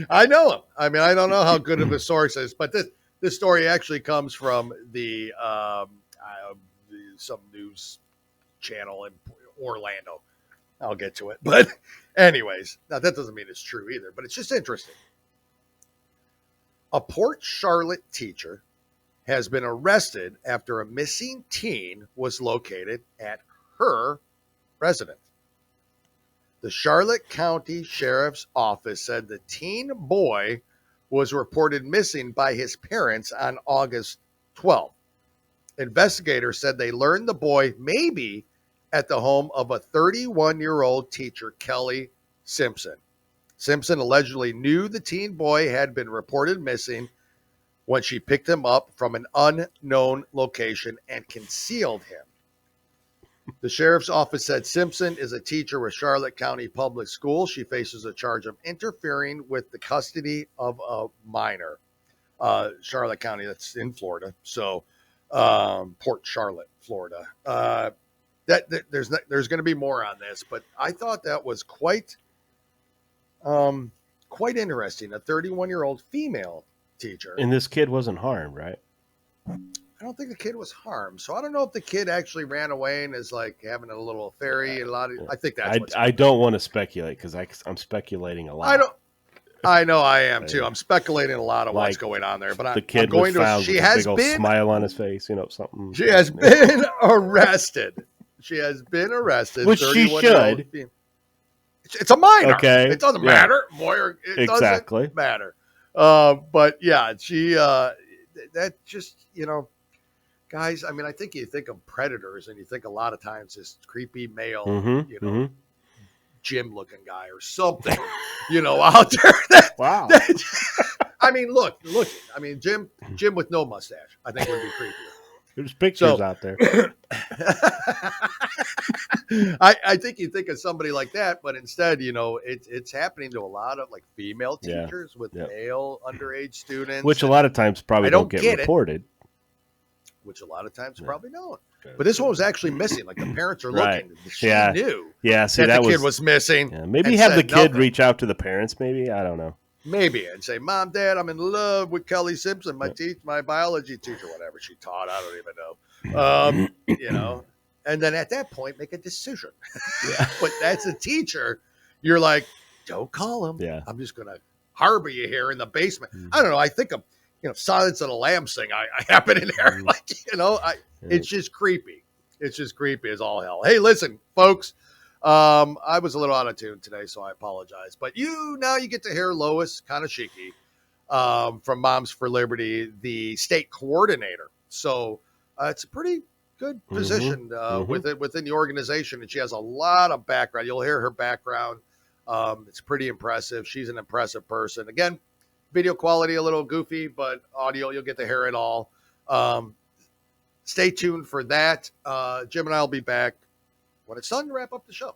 I know him. I mean, I don't know how good of a source is, but this story actually comes from the some news channel in Orlando. I'll get to it. But anyways, now that doesn't mean it's true either, but it's just interesting. A Port Charlotte teacher has been arrested after a missing teen was located at her residence. The Charlotte County Sheriff's Office said the teen boy was reported missing by his parents on August 12th. Investigators said they learned the boy may be at the home of a 31-year-old teacher, Kelly Simpson. Simpson allegedly knew the teen boy had been reported missing when she picked him up from an unknown location and concealed him. The sheriff's office said Simpson is a teacher with Charlotte County Public Schools. She faces a charge of interfering with the custody of a minor. Charlotte County, that's in Florida. So Port Charlotte, Florida. There's going to be more on this, but I thought that was quite interesting. A 31-year-old female teacher. And this kid wasn't harmed, right? I don't think the kid was harmed. So I don't know if the kid actually ran away and is like having a little affair. I think that's I don't want to speculate because I'm speculating a lot. I know I am too. I'm speculating a lot of what's going on there, but the kid I'm going was found to. She with has a big old been smile on his face, something. She has been arrested. She has been arrested. Which she should. It's a minor. Okay. It doesn't matter. Boy, it doesn't matter. But yeah, she. That just guys. I mean, I think you think of predators, and you think a lot of times this creepy male, gym-looking guy or something, out there. Wow. I mean, look. I mean, Jim with no mustache, I think would be creepy. There's pictures out there. I think you think of somebody like that, but instead, it's happening to a lot of like female teachers with male underage students, which a lot of times probably don't get reported. Which a lot of times probably don't. But this one was actually missing. Like the parents are looking. She knew. Yeah, see, that the kid was missing. Yeah, maybe have the kid reach out to the parents. Maybe, I don't know. Maybe, and say, "Mom, Dad, I'm in love with Kelly Simpson, my biology teacher, whatever she taught. I don't even know." And then at that point, make a decision. But as a teacher, you're like, "Don't call him. Yeah. I'm just gonna harbor you here in the basement." I don't know. I think of Silence of the Lambs thing. I happen in there, it's just creepy. It's just creepy as all hell. Hey, listen, folks. I was a little out of tune today, so I apologize. But now you get to hear Lois Kaneshike from Moms for Liberty, the state coordinator. So it's a pretty good position within the organization, and she has a lot of background. You'll hear her background. It's pretty impressive. She's an impressive person. Again, video quality a little goofy, but audio, you'll get to hear it all. Stay tuned for that. Jim and I will be back when it's time to wrap up the show.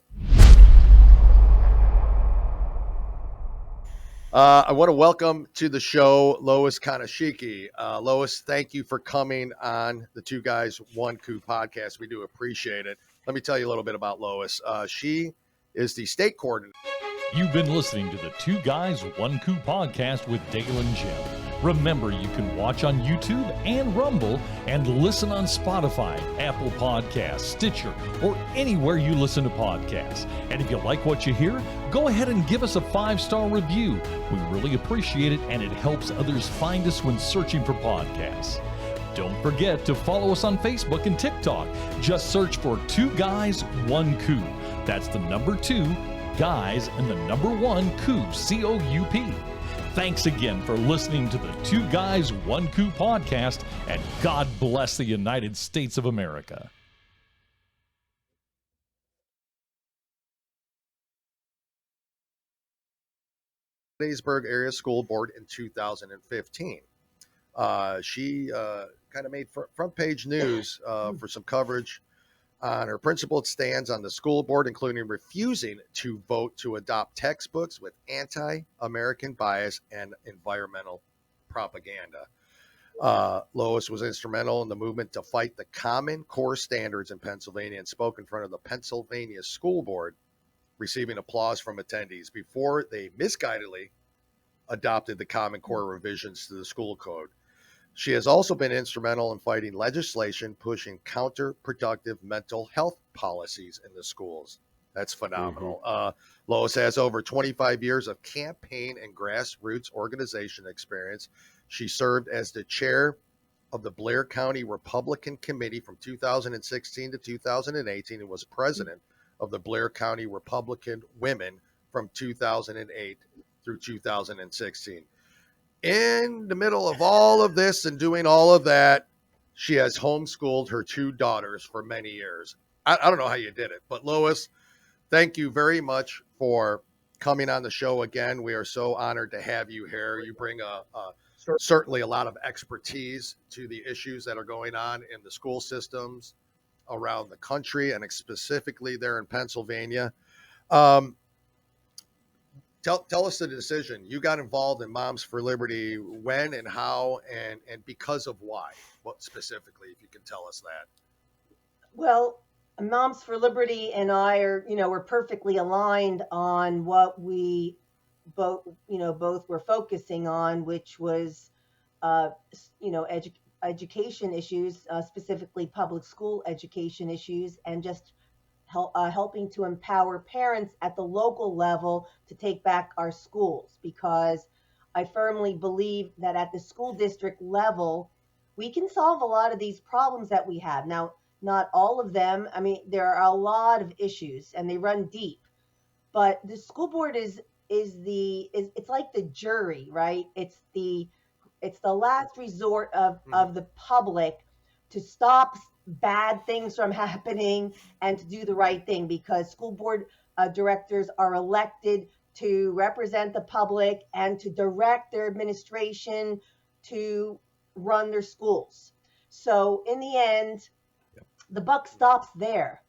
I want to welcome to the show Lois Kaneshike. Lois, thank you for coming on the Two Guys, One Coup podcast. We do appreciate it. Let me tell you a little bit about Lois. She is the state coordinator. You've been listening to the Two Guys, One Coup podcast with Dale and Jim. Remember, you can watch on YouTube and Rumble and listen on Spotify, Apple Podcasts, Stitcher, or anywhere you listen to podcasts. And if you like what you hear, go ahead and give us a 5-star review. We really appreciate it, and it helps others find us when searching for podcasts. Don't forget to follow us on Facebook and TikTok. Just search for Two Guys, One Coup. That's the number 2, Guys, and the number 1, Coup, C-O-U-P. Thanks again for listening to the Two Guys, One Coup podcast, and God bless the United States of America. Hattiesburg Area School Board in 2015. She kind of made front page news for some coverage on her principled stands on the school board, including refusing to vote to adopt textbooks with anti-American bias and environmental propaganda. Lois was instrumental in the movement to fight the Common Core standards in Pennsylvania and spoke in front of the Pennsylvania School Board, receiving applause from attendees before they misguidedly adopted the Common Core revisions to the school code. She has also been instrumental in fighting legislation pushing counterproductive mental health policies in the schools. That's phenomenal. Lois has over 25 years of campaign and grassroots organization experience. She served as the chair of the Blair County Republican Committee from 2016 to 2018 and was president of the Blair County Republican Women from 2008 through 2016. In the middle of all of this and doing all of that, she has homeschooled her 2 daughters for many years. I don't know how you did it, but Lois, thank you very much for coming on the show again. We are so honored to have you here. You bring certainly a lot of expertise to the issues that are going on in the school systems around the country and specifically there in Pennsylvania. Tell us the decision. You got involved in Moms for Liberty when and how and because of why? What specifically, if you can tell us that? Well, Moms for Liberty and I are, we're perfectly aligned on what we both were focusing on, which was, education issues, specifically public school education issues, and just helping to empower parents at the local level to take back our schools, because I firmly believe that at the school district level, we can solve a lot of these problems that we have. Now, not all of them. I mean, there are a lot of issues and they run deep, but the school board is it's like the jury, right? It's the last resort of the public to stop bad things from happening and to do the right thing, because school board directors are elected to represent the public and to direct their administration to run their schools. So in the end, the buck stops there.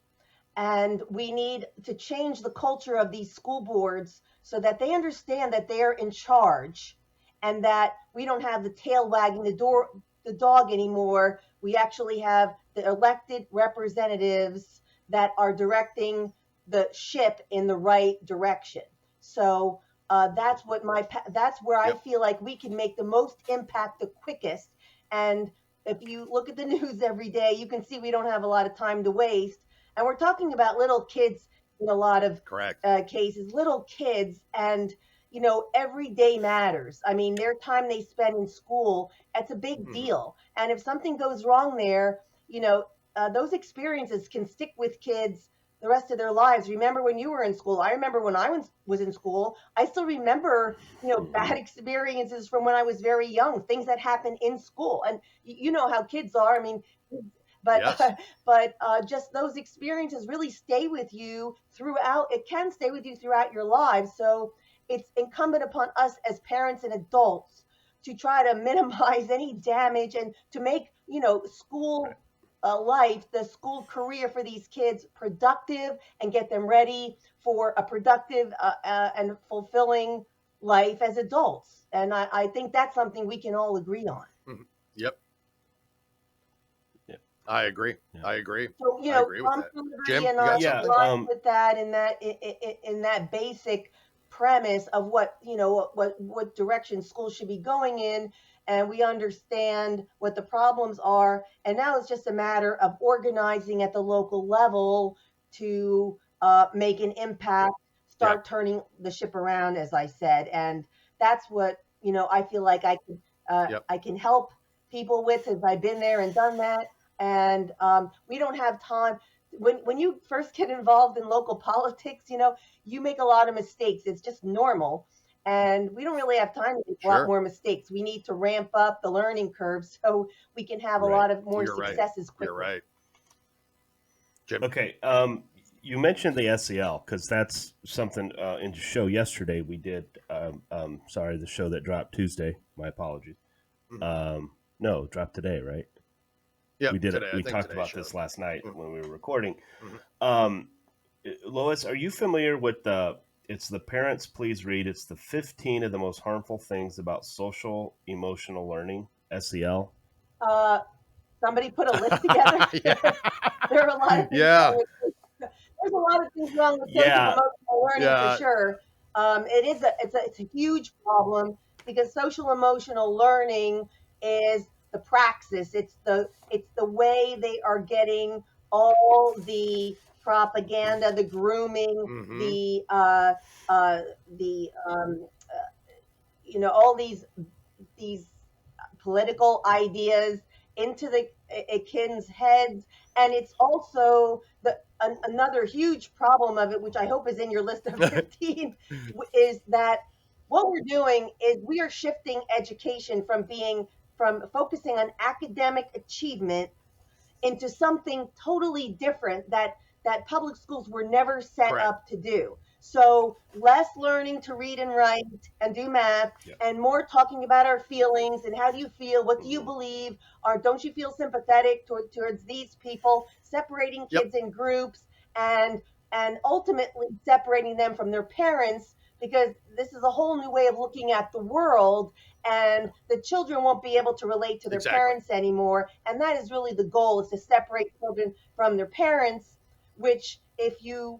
And we need to change the culture of these school boards so that they understand that they're in charge and that we don't have the tail wagging the dog anymore. We actually have the elected representatives that are directing the ship in the right direction. So that's where I feel like we can make the most impact the quickest. And if you look at the news every day, you can see we don't have a lot of time to waste. And we're talking about little kids in a lot of cases, little kids, and every day matters. I mean, their time they spend in school, that's a big deal. And if something goes wrong there, those experiences can stick with kids the rest of their lives. Remember when you were in school? I remember when I was in school. I still remember, bad experiences from when I was very young, things that happened in school. And you know how kids are. I mean, but just those experiences really stay with you throughout. It can stay with you throughout your lives. So it's incumbent upon us as parents and adults to try to minimize any damage and to make, school life, the school career for these kids productive and get them ready for a productive and fulfilling life as adults. And I think that's something we can all agree on. Yep. I agree. So, I agree with that. Jim, with that in that basic premise of what direction schools should be going in, and we understand what the problems are, and now it's just a matter of organizing at the local level to make an impact, start turning the ship around, as I said. And that's what I feel like I can help people with, as I've been there and done that. And we don't have time. When you first get involved in local politics, you make a lot of mistakes. It's just normal. And we don't really have time to make a lot more mistakes. We need to ramp up the learning curve so we can have a lot of more successes quickly. You're right. Jim. Okay. You mentioned the SEL, because that's something in the show yesterday we did. The show that dropped Tuesday. My apologies. No, dropped today, right? Yeah, we did today, it. We talked about this last night when we were recording. Lois, are you familiar with it's the Parents Please Read? It's the 15 of the most harmful things about social emotional learning, SEL. Somebody put a list together. There are a lot of things there's a lot of things wrong with social emotional learning for sure. It's a huge problem, because social emotional learning is the praxis. It's the way they are getting all the propaganda, the grooming, all these political ideas into the kids' heads. And it's also another huge problem of it, which I hope is in your list of 15, is that what we're doing is we are shifting education from focusing on academic achievement into something totally different that public schools were never set up to do. So less learning to read and write and do math, and more talking about our feelings and how do you feel, what do you believe, or don't you feel sympathetic towards these people, separating kids in groups, and ultimately separating them from their parents, because this is a whole new way of looking at the world, and the children won't be able to relate to their parents anymore. And that is really the goal, is to separate children from their parents, which if you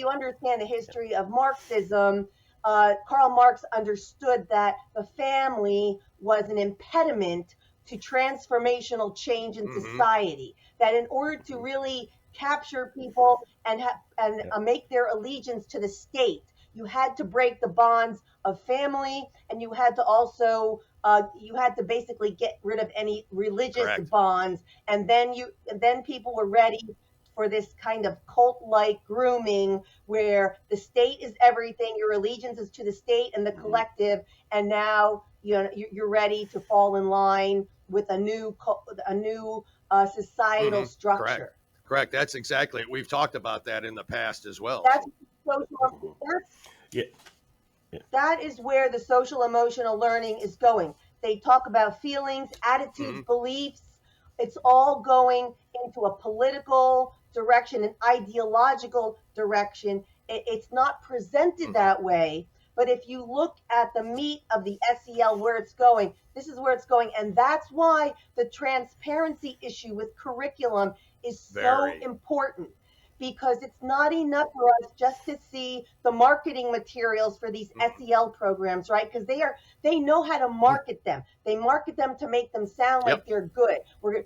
understand the history of Marxism, Karl Marx understood that the family was an impediment to transformational change in society, that in order to really capture people and make their allegiance to the state, you had to break the bonds of family, and you had to also basically get rid of any religious bonds, and then people were ready for this kind of cult-like grooming where the state is everything, your allegiance is to the state and the collective, and now you're ready to fall in line with a new societal structure. Correct. That's exactly it. We've talked about that in the past as well. That is where the social emotional learning is going. They talk about feelings, attitudes, beliefs. It's all going into a political direction, an ideological direction. It's not presented that way. But if you look at the meat of the SEL, where it's going, this is where it's going. And that's why the transparency issue with curriculum is so important, because it's not enough for us just to see the marketing materials for these SEL programs, right? Because they know how to market them. They market them to make them sound like they're good. We're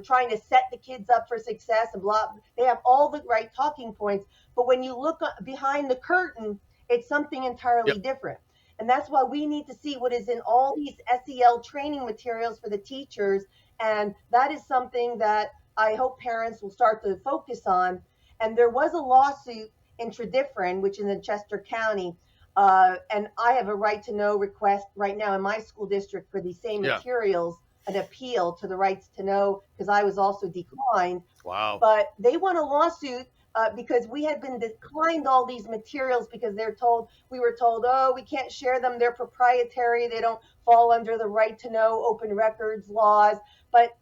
trying to set the kids up for success and blah. They have all the right talking points, but when you look behind the curtain, it's something entirely different. And that's why we need to see what is in all these SEL training materials for the teachers. And that is something that I hope parents will start to focus on. And there was a lawsuit in Tredyffrin, which is in Chester County, and I have a right to know request right now in my school district for these same materials, an appeal to the rights to know, because I was also declined. Wow. But they won a lawsuit because we had been declined all these materials because we were told, oh, we can't share them. They're proprietary. They don't fall under the right to know open records laws. But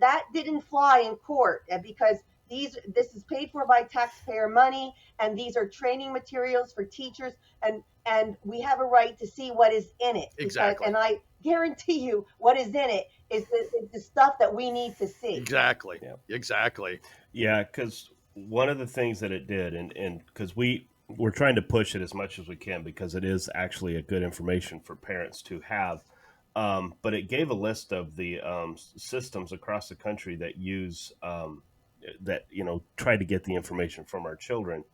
that didn't fly in court, because this is paid for by taxpayer money, and these are training materials for teachers, and we have a right to see what is in it. Exactly. And I guarantee you what is in it is the stuff that we need to see. Exactly. Yeah. Exactly. Yeah, because one of the things that it did, and because we're trying to push it as much as we can, because it is actually a good information for parents to have. But it gave a list of the systems across the country that use that try to get the information from our children,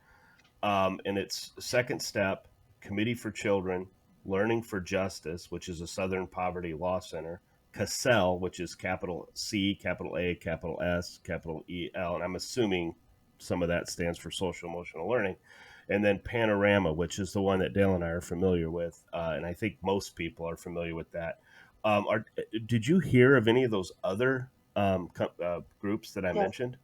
and it's Second Step, Committee for Children, Learning for Justice, which is a Southern Poverty Law Center, CASEL, which is capital C, capital A, capital S, capital EL, and I'm assuming some of that stands for Social Emotional Learning, and then Panorama, which is the one that Dale and I are familiar with, and I think most people are familiar with that. Did you hear of any of those other groups that I mentioned?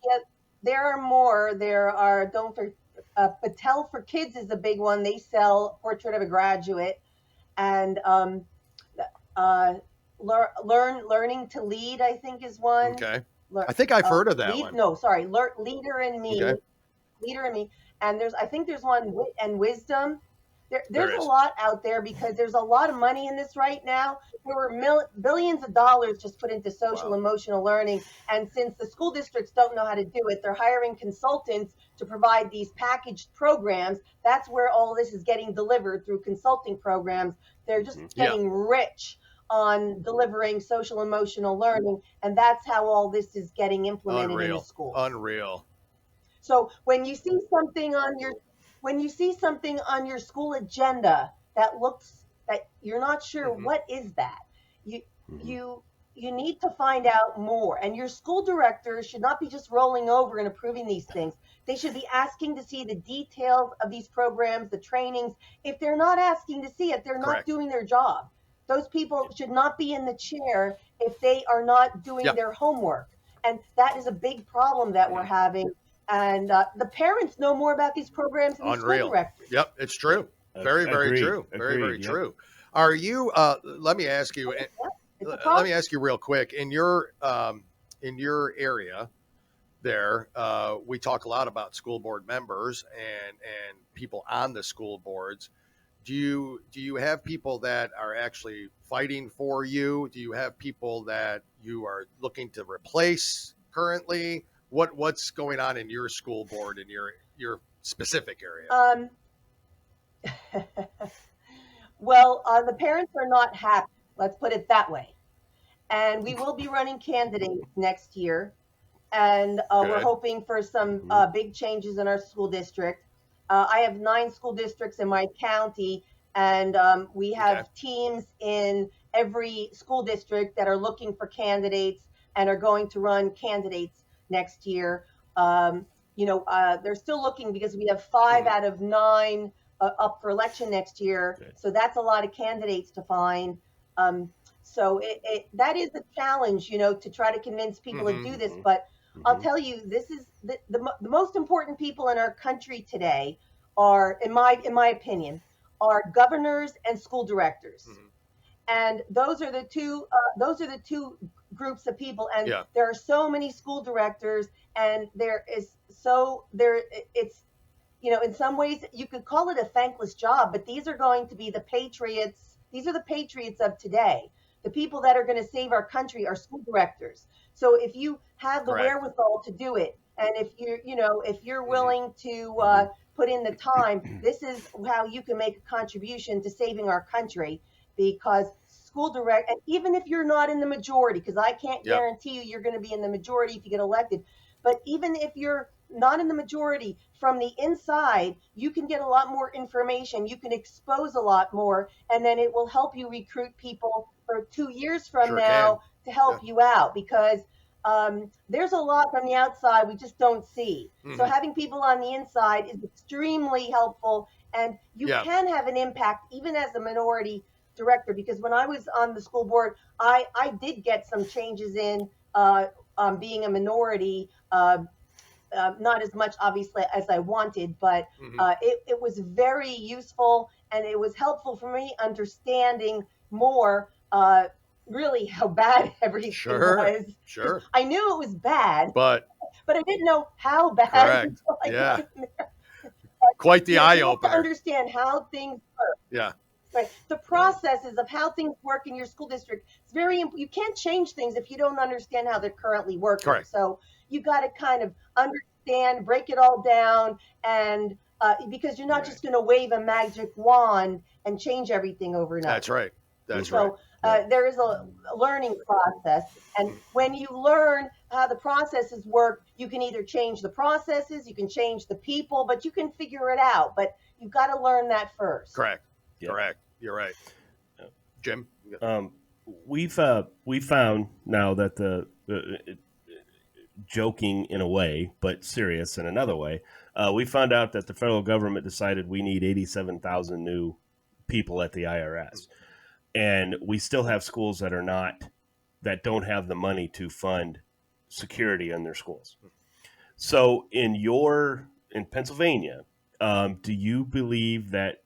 Yeah, there are more. There are Battelle for Kids is a big one. They sell Portrait of a Graduate, and Learning to Lead, I think, is one. Okay, I think I've heard of that one. No, sorry, Leader in Me. Okay. Leader in Me, and there's one, and Wisdom. There's a lot out there, because there's a lot of money in this right now. There were billions of dollars just put into social emotional learning. And since the school districts don't know how to do it, they're hiring consultants to provide these packaged programs. That's where all this is getting delivered, through consulting programs. They're just getting rich on delivering social emotional learning. And that's how all this is getting implemented in the schools. Unreal. So when you see something on your school agenda that you're not sure what is that, you need to find out more. And your school directors should not be just rolling over and approving these things. They should be asking to see the details of these programs, the trainings. If they're not asking to see it, they're not doing their job. Those people should not be in the chair if they are not doing their homework. And that is a big problem that we're having. And the parents know more about these programs than the school directors. Yep, it's true. Very, very Agreed. true. Very, Agreed. very Yep. true. Are you? Let me ask you. Let me ask you real quick. In your area, there, we talk a lot about school board members and people on the school boards. Do you have people that are actually fighting for you? Do you have people that you are looking to replace currently? What's going on in your school board in your specific area? Well, the parents are not happy. Let's put it that way. And we will be running candidates next year. And we're hoping for some big changes in our school district. I have 9 school districts in my county, and we have teams in every school district that are looking for candidates and are going to run candidates next year. They're still looking because we have 5 out of 9 up for election next year. So that's a lot of candidates to find. So that is a challenge, to try to convince people to do this. But I'll tell you, this is the most important people in our country today are, in my opinion, are governors and school directors. And those are the two groups of people. And there are so many school directors, and it's in some ways you could call it a thankless job, but these are going to be the patriots. These are the patriots of today. The people that are going to save our country are school directors. So if you have the wherewithal to do it, and if you're willing to put in the time, this is how you can make a contribution to saving our country. Because and even if you're not in the majority, because I can't guarantee you're going to be in the majority if you get elected, but even if you're not in the majority, from the inside, you can get a lot more information. You can expose a lot more, and then it will help you recruit people for 2 years from now to help you out, because there's a lot from the outside we just don't see. So having people on the inside is extremely helpful, and you can have an impact even as a minority director, because when I was on the school board, I did get some changes in being a minority. Not as much, obviously, as I wanted, but it was very useful, and it was helpful for me understanding more really how bad everything was. Sure. I knew it was bad, but I didn't know how bad. Correct. Quite the eye opener. To understand how things work. Yeah. Right. The processes of how things work in your school district. It's very important. You can't change things if you don't understand how they're currently working. Correct. So you got to kind of understand, break it all down, and because you're not just going to wave a magic wand and change everything overnight. That's right. So there is a learning process, and when you learn how the processes work, you can either change the processes, you can change the people, but you can figure it out. But you've got to learn that first. Correct. Correct. You're right. Jim? We've found now that the joking in a way, but serious in another way, we found out that the federal government decided we need 87,000 new people at the IRS. And we still have schools that don't have the money to fund security in their schools. So in Pennsylvania, do you believe that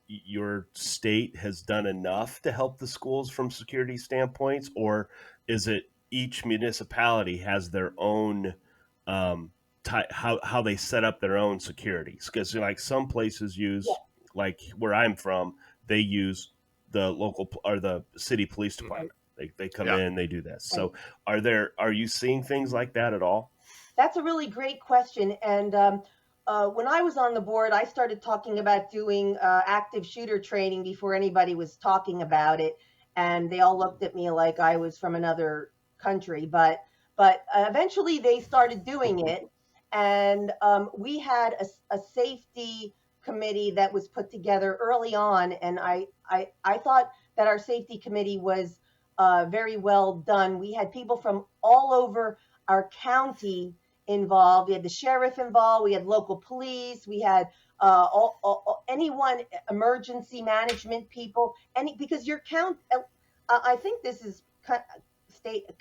your state has done enough to help the schools from security standpoints, or is it each municipality has their own how they set up their own securities? Because like some places use, like where I'm from, they use the local or the city police department. They come in, they do this. So are you seeing things like that at all? That's a really great question. And when I was on the board, I started talking about doing active shooter training before anybody was talking about it. And they all looked at me like I was from another country. But eventually they started doing it. And we had a safety committee that was put together early on. And I thought that our safety committee was very well done. We had people from all over our county involved. We had the sheriff involved. We had local police. We had anyone, emergency management people. Because your I think this is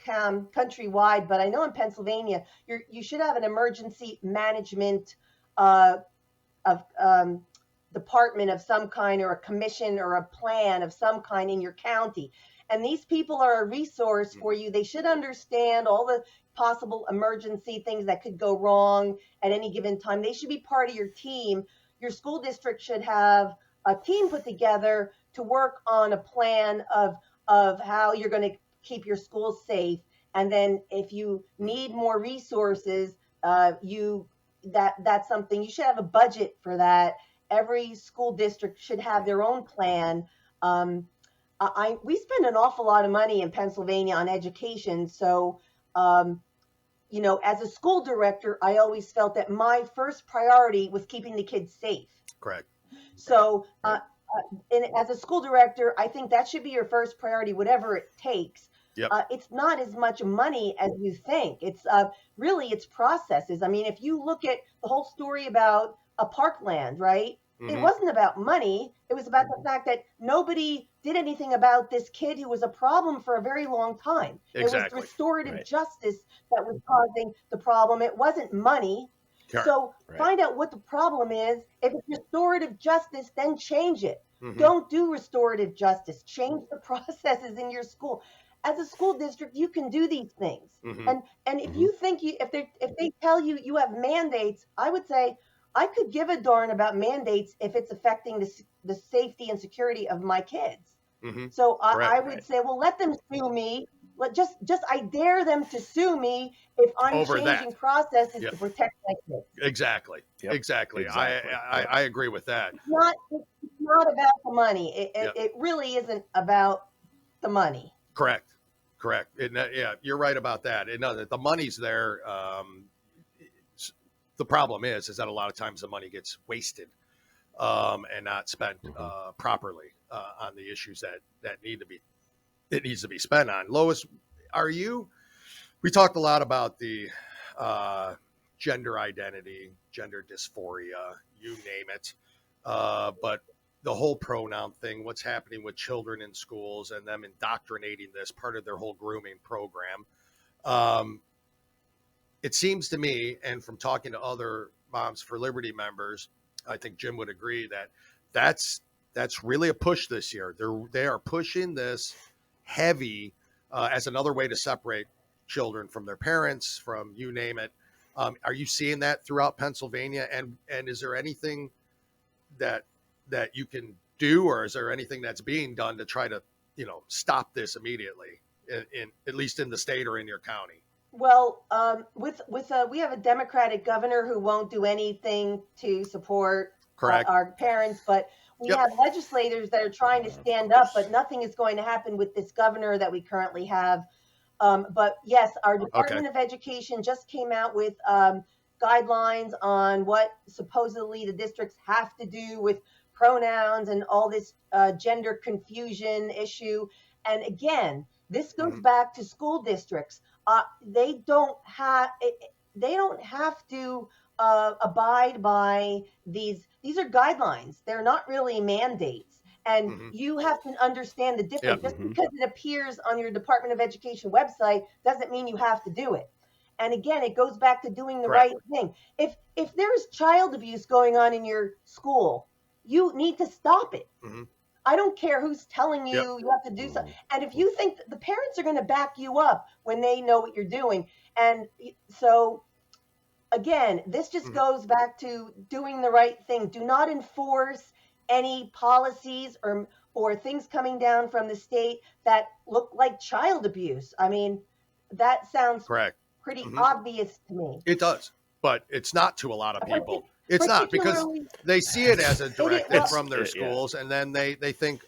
countrywide, but I know in Pennsylvania, you should have an emergency management of department of some kind, or a commission or a plan of some kind in your county. And these people are a resource for you. They should understand all the possible emergency things that could go wrong at any given time. They should be part of your team. Your school district should have a team put together to work on a plan of how you're going to keep your schools safe. And then if you need more resources, that's something you should have a budget for that. Every school district should have their own plan. We spend an awful lot of money in Pennsylvania on education. So, as a school director, I always felt that my first priority was keeping the kids safe. Correct. So, and as a school director, I think that should be your first priority, whatever it takes. Yep. It's not as much money as you think. It's really it's processes. I mean, if you look at the whole story about a Parkland, right? It wasn't about money. It was about the fact that nobody did anything about this kid who was a problem for a very long time. Exactly. It was restorative justice that was causing the problem. It wasn't money. Sure. So find out what the problem is. If it's restorative justice, then change it. Don't do restorative justice. Change the processes in your school. As a school district, you can do these things. And if you think if they tell you you have mandates, I would say I could give a darn about mandates if it's affecting the safety and security of my kids. So I would say, well, let them sue me. I dare them to sue me if I'm Over changing that. processes to protect my kids. Exactly. Yep. Exactly. Exactly. I agree with that. It's not about the money. It really isn't about the money. Correct. You're right about that. The money's there. The problem is that a lot of times the money gets wasted and not spent properly on the issues that needs to be spent on. Lois, we talked a lot about the gender identity, gender dysphoria, you name it. But the whole pronoun thing, what's happening with children in schools and them indoctrinating this part of their whole grooming program. It seems to me, and from talking to other Moms for Liberty members, I think Jim would agree that's really a push this year. They are pushing this heavy as another way to separate children from their parents, from you name it. Are you seeing that throughout Pennsylvania? And is there anything that you can do, or is there anything that's being done to try to stop this immediately, in at least in the state or in your county? Well, we have a Democratic governor who won't do anything to support our parents, but we have legislators that are trying to stand up, but nothing is going to happen with this governor that we currently have. But yes, our Department of Education just came out with guidelines on what supposedly the districts have to do with pronouns and all this gender confusion issue. And again, this goes back to school districts. They don't have to abide by these. These are guidelines. They're not really mandates. And you have to understand the difference. Just because it appears on your Department of Education website doesn't mean you have to do it. And again, it goes back to doing the right thing. If there's child abuse going on in your school, you need to stop it. I don't care who's telling you you have to do something. And if you think that the parents are going to back you up when they know what you're doing. And so, again, this just goes back to doing the right thing. Do not enforce any policies or things coming down from the state that look like child abuse. I mean, that sounds pretty obvious to me. It does, but it's not to a lot of people. It's not, because they see it as a directive from their schools, and then they think,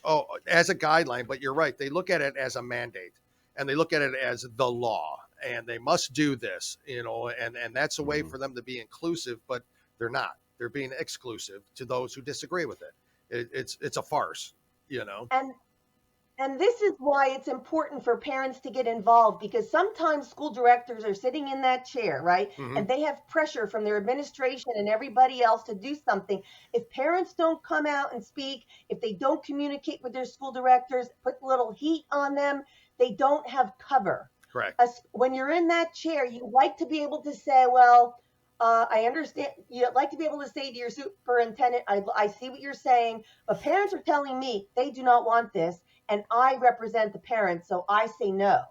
as a guideline. But you're right. They look at it as a mandate, and they look at it as the law, and they must do this, and that's a way for them to be inclusive, but they're not. They're being exclusive to those who disagree with it. It's a farce, And this is why it's important for parents to get involved, because sometimes school directors are sitting in that chair, right? And they have pressure from their administration and everybody else to do something. If parents don't come out and speak, if they don't communicate with their school directors, put a little heat on them, they don't have cover. Correct. When you're in that chair, you like to be able to say, well, I understand. You'd like to be able to say to your superintendent, I see what you're saying, but parents are telling me they do not want this, and I represent the parents, so I say no.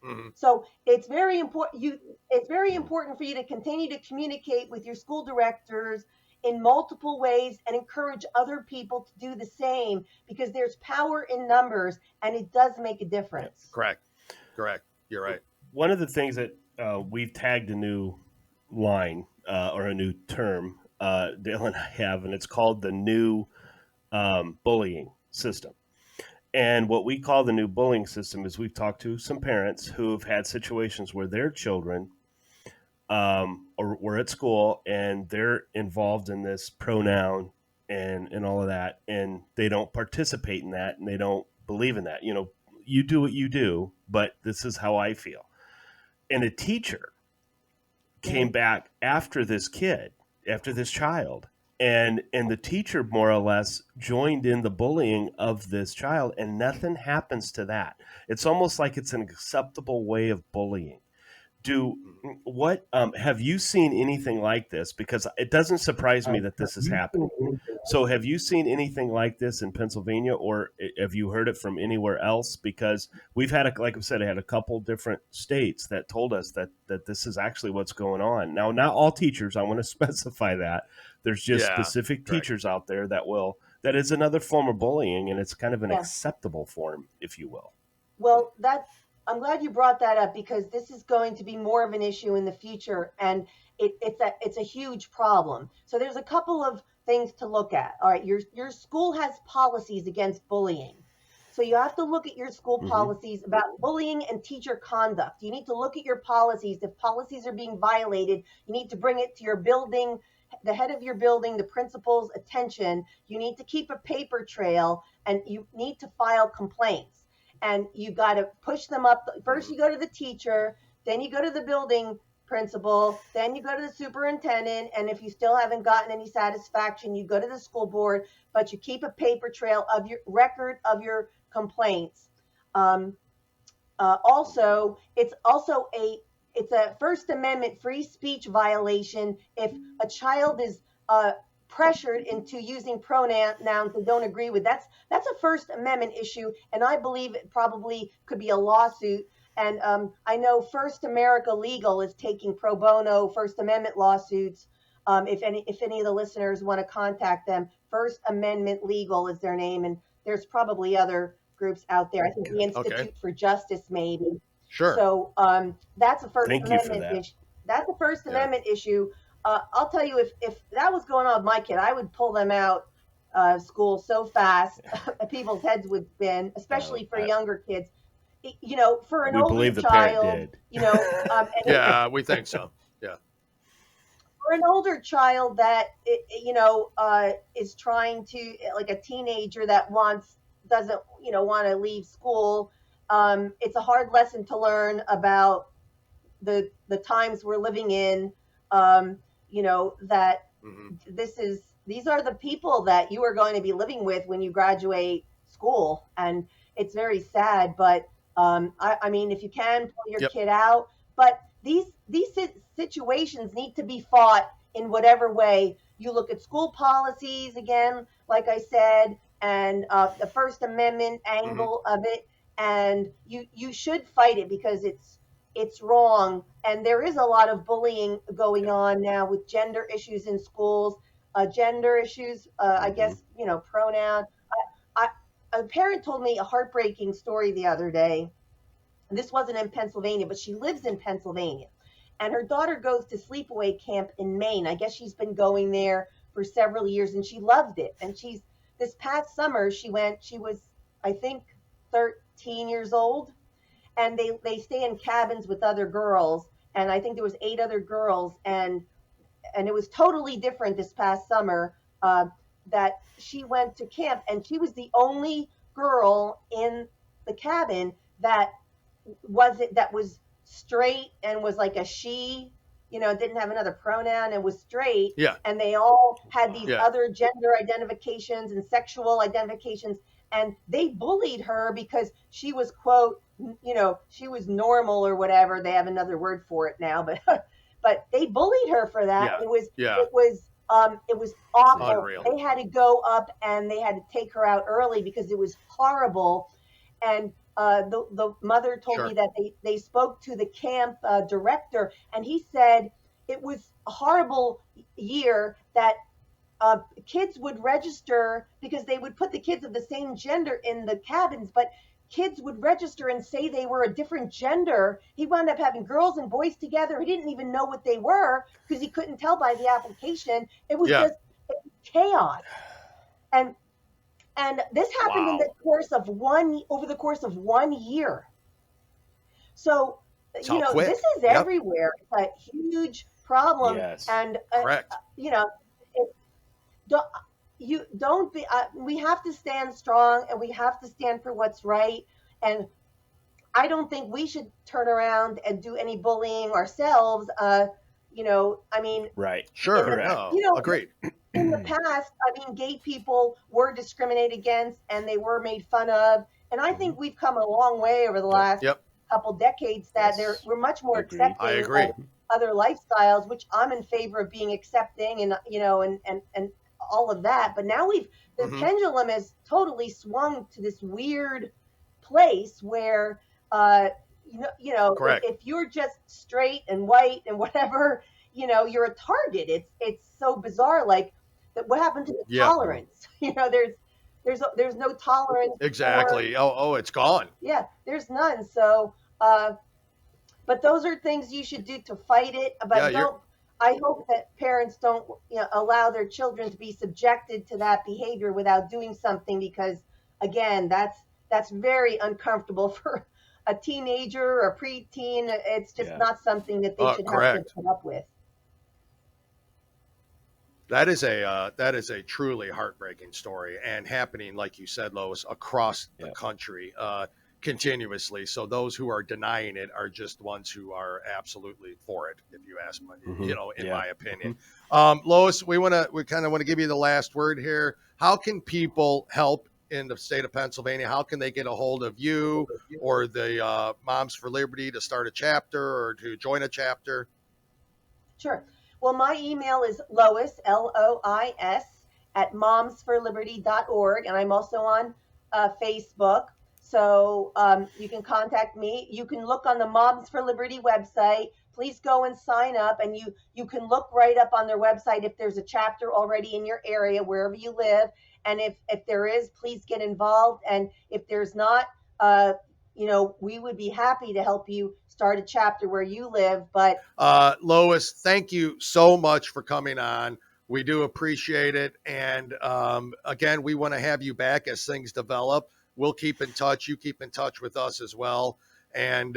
Mm-hmm. So it's very important. It's very important for you to continue to communicate with your school directors in multiple ways and encourage other people to do the same, because there's power in numbers and it does make a difference. Correct. You're right. One of the things that we've tagged a new line or a new term, Dale and I have, and it's called the new bullying system. And what we call the new bullying system is we've talked to some parents who have had situations where their children or were at school and they're involved in this pronoun and all of that, and they don't participate in that and they don't believe in that. You know, you do what you do, but this is how I feel. And a teacher came back after this child, and the teacher more or less joined in the bullying of this child, and nothing happens to that. It's almost like it's an acceptable way of bullying. Have you seen anything like this? Because it doesn't surprise me that this is happening. So have you seen anything like this in Pennsylvania, or have you heard it from anywhere else? Because we've had, like I said, I had a couple different states that told us that this is actually what's going on. Now, not all teachers, I want to specify that. There's just specific teachers out there that is another form of bullying, and it's kind of an acceptable form, if you will. Well, I'm glad you brought that up, because this is going to be more of an issue in the future, and it's a huge problem. So there's a couple of things to look at. All right, your school has policies against bullying. So you have to look at your school policies about bullying and teacher conduct. You need to look at your policies. If policies are being violated, you need to bring it to your building, the head of your building, the principal's attention. You need to keep a paper trail, and you need to file complaints. And you got to push them up. First, you go to the teacher, then you go to the building principal, then you go to the superintendent. And if you still haven't gotten any satisfaction, you go to the school board, but you keep a paper trail of your record of your complaints. Also, it's a First Amendment free speech violation if a child is pressured into using pronouns they don't agree with. That's a First Amendment issue, and I believe it probably could be a lawsuit. And I know First America Legal is taking pro bono First Amendment lawsuits. If any of the listeners want to contact them, First Amendment Legal is their name, and there's probably other groups out there. I think the Institute for Justice, maybe. Sure. So that's a First Thank Amendment issue. That's a First Amendment issue. I'll tell you, if that was going on with my kid, I would pull them out of school so fast people's heads would spin, especially for younger kids. You know, for an older child, you know. Yeah, we think so. Yeah. For an older child that, is trying to, like a teenager that doesn't want to leave school, it's a hard lesson to learn about the times we're living in. That these are the people that you are going to be living with when you graduate school. And it's very sad, but I mean, if you can pull your kid out, but these situations need to be fought in whatever way. You look at school policies again, like I said, and the First Amendment angle of it, and you should fight it, because it's wrong. And there is a lot of bullying going on now with gender issues in schools, gender issues, I guess, pronoun. A parent told me a heartbreaking story the other day. This wasn't in Pennsylvania, but she lives in Pennsylvania. And her daughter goes to sleepaway camp in Maine. I guess she's been going there for several years, and she loved it. And this past summer, she was, I think, 13 years old. And they stay in cabins with other girls, and I think there was 8 other girls, and it was totally different this past summer that she went to camp, and she was the only girl in the cabin that was straight and was like a she, didn't have another pronoun and was straight. Yeah. And they all had these other gender identifications and sexual identifications, and they bullied her because she was, quote, she was normal or whatever. They have another word for it now, but but they bullied her for that. Yeah. It was awful. Unreal. They had to go up and they had to take her out early because it was horrible. And the mother told me that they spoke to the camp director, and he said it was a horrible year that kids would register because they would put the kids of the same gender in the cabins, but kids would register and say they were a different gender. He wound up having girls and boys together. He didn't even know what they were because he couldn't tell by the application. It was just chaos. And this happened in the course of over the course of 1 year. So, this is everywhere. It's a huge problem. Yes. And, correct. We have to stand strong and we have to stand for what's right. And I don't think we should turn around and do any bullying ourselves. Right. Sure. Agreed. In the past, gay people were discriminated against and they were made fun of. And I think we've come a long way over the last couple decades that we're much more accepting I agree. of other lifestyles, which I'm in favor of being accepting and all of that. But now the pendulum has totally swung to this weird place where, if you're just straight and white and whatever, you're a target. It's so bizarre. Like, what happened to the tolerance? There's no tolerance. Exactly. It's gone. Yeah, there's none. So, but those are things you should do to fight it. But I hope that parents don't allow their children to be subjected to that behavior without doing something, because again, that's very uncomfortable for a teenager or a preteen. It's just not something that they should have to put up with. That is a truly heartbreaking story, and happening, like you said, Lois, across the country continuously. So those who are denying it are just ones who are absolutely for it, if you ask me, in my opinion. Lois, we kind of want to give you the last word here. How can people help in the state of Pennsylvania? How can they get a hold of you or the Moms for Liberty to start a chapter or to join a chapter? Sure. Well, my email is Lois, Lois, at momsforliberty.org. And I'm also on Facebook. So you can contact me. You can look on the Moms for Liberty website. Please go and sign up. And you can look right up on their website if there's a chapter already in your area, wherever you live. And if there is, please get involved. And if there's not, we would be happy to help you start a chapter where you live. But Lois, thank you so much for coming on. We do appreciate it. And again, we want to have you back as things develop. We'll keep in touch. You keep in touch with us as well. And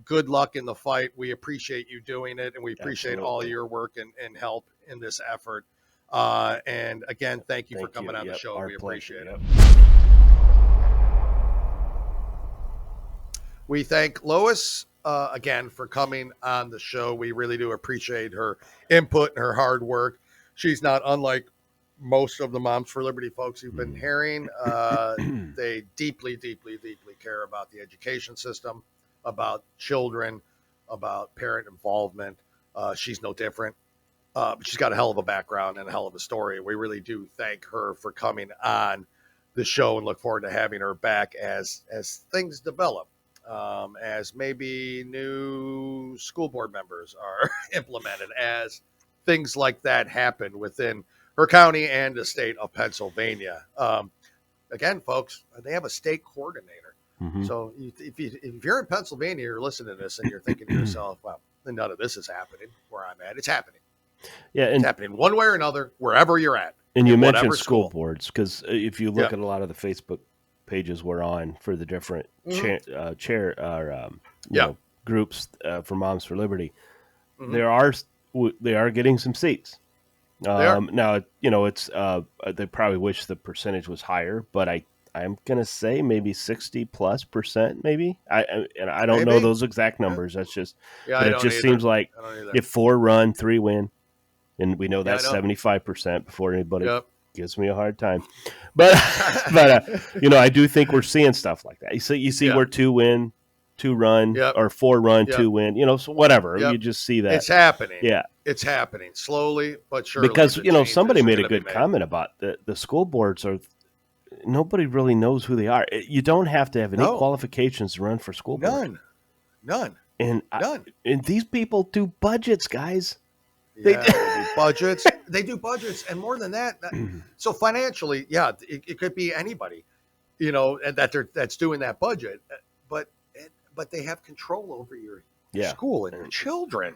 good luck in the fight. We appreciate you doing it, and we appreciate all your work and help in this effort. And again, thank you for coming on the show. We appreciate it. We thank Lois again for coming on the show. We really do appreciate her input and her hard work. She's not unlike most of the Moms for Liberty folks you've been hearing. They deeply, deeply, deeply care about the education system, about children, about parent involvement. She's no different. But she's got a hell of a background and a hell of a story. We really do thank her for coming on the show and look forward to having her back as things develop, as maybe new school board members are implemented, as things like that happen within her county and the state of Pennsylvania. Again, folks, they have a state coordinator. So if you're in Pennsylvania, you're listening to this and you're thinking to yourself, well, none of this is happening where I'm at. It's happening. Yeah, and it's happening one way or another, wherever you're at. And you mentioned school boards, because if you look at a lot of the Facebook pages we're on for the different groups for Moms for Liberty, they are getting some seats. Now, it's they probably wish the percentage was higher, but I'm gonna say maybe 60+%, maybe. I don't know those exact numbers. That's just, but it just seems like if 4 run, 3 win, and we know that's 75% before anybody gives me a hard time. But I do think we're seeing stuff like that. You see where 2 win, 2-run Yep. or 4-run, Yep. 2-win. So whatever. Yep. You just see that It's happening. Yeah, It's happening slowly but surely. because the changes somebody are made a gonna be good comment about the school boards are. Nobody really knows who they are. You don't have to have any qualifications to run for school board. None. And these people do budgets, guys. They do budgets. They do budgets, and more than that. So financially, it could be anybody, and that's doing that budget. But they have control over your school and your children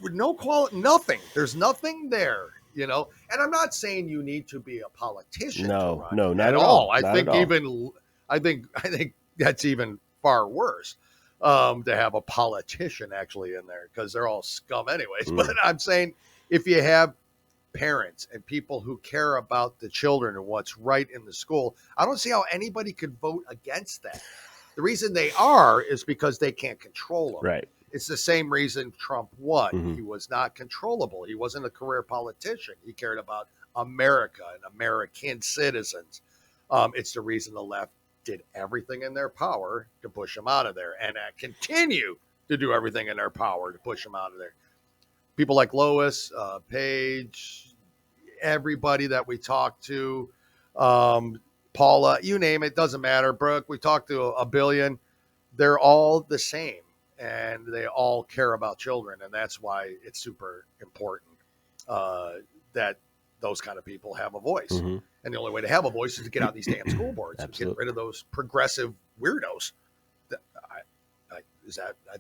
with no quality, nothing. There's nothing there, And I'm not saying you need to be a politician. No, to run not at at all. all. I Not think at all. I think that's even far worse. To have a politician actually in there, because they're all scum anyways. But I'm saying if you have parents and people who care about the children and what's right in the school, I don't see how anybody could vote against that. The reason they are is because they can't control them. Right. It's the same reason Trump won. Mm-hmm. He was not controllable. He wasn't a career politician. He cared about America and American citizens. It's the reason the left did everything in their power to push him out of there, and continue to do everything in their power to push him out of there. People like Lois, Paige, everybody that we talked to, Paula, you name it, doesn't matter. Brooke, we talked to a billion. They're all the same, and they all care about children, and that's why it's super important that those kind of people have a voice. Mm-hmm. And the only way to have a voice is to get out these damn school boards and get rid of those progressive weirdos.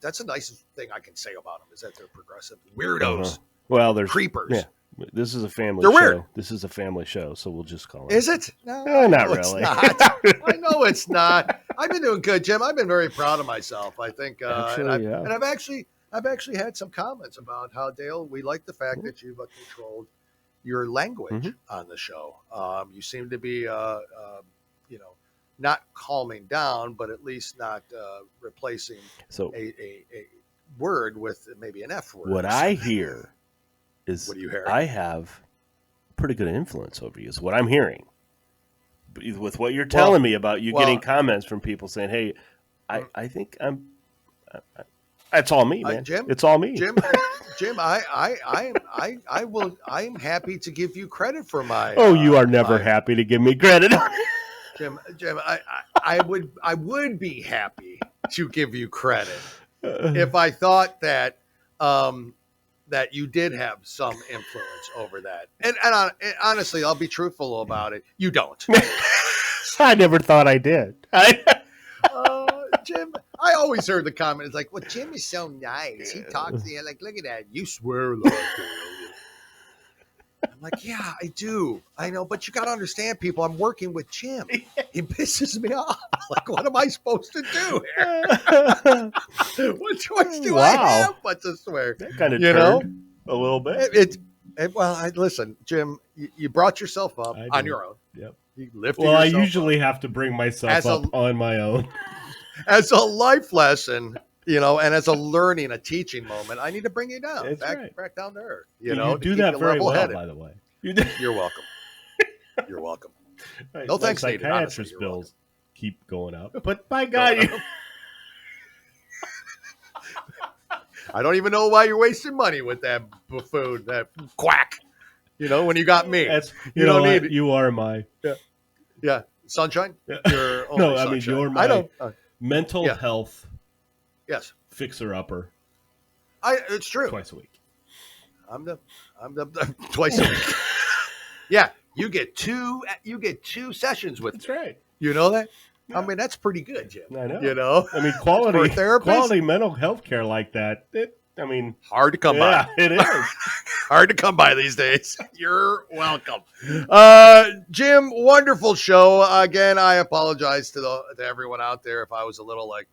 That's the nicest thing I can say about them, is that they're progressive weirdos. Well, there's creepers. Yeah. This is a family They're show. weird. This is a family show, so we'll just call it. Is it? No, not really. It's not. I know it's not. I've been doing good, Jim. I've been very proud of myself. I think, Actually, and I've actually had some comments about how, Dale, we like the fact that you've controlled your language on the show. You seem to be, not calming down, but at least not replacing a word with maybe an F word. What I hear is, what do you hear? I have pretty good influence over you, is what I'm hearing. With what you're telling me about you getting comments from people saying, hey, I think I'm... That's all me, man. Jim, it's all me. Jim, I'm happy to give you credit for my. Oh, you are never happy to give me credit. Jim, I would be happy to give you credit if I thought that that you did have some influence over that. And honestly, I'll be truthful about it. You don't. I never thought I did. Jim, I always heard the comment. It's like, well, Jim is so nice. He talks to you like, look at that. You swear a lot. I'm like, yeah, I do. I know, but you got to understand, people. I'm working with Jim. He pisses me off. Like, what am I supposed to do here? What choice do I have but to swear? That kind of turned a little bit. Listen, Jim, you brought yourself up on your own. Yep. You lifted I yourself usually up have to bring myself up on my own. as a life lesson, and as a learning, a teaching moment. I need to bring you down, back down to earth. You do that very well, by the way. You're welcome. You're welcome. No thanks, needed. Psychiatrist bills keep going up, but by God, I don't even know why you're wasting money with that buffoon, that quack. When you got me, you don't need it. You are my sunshine. Yeah. You're only sunshine. You're my mental health. Yes, fixer upper. It's true. Twice a week. I'm the twice a week. Yeah, you get two sessions with me. That's right. You know that? Yeah. I mean, that's pretty good, Jim. I know. I mean, for a therapist, quality mental health care like that. Hard to come by. It is. Hard to come by these days. You're welcome. Jim, wonderful show. Again, I apologize to everyone out there if I was a little like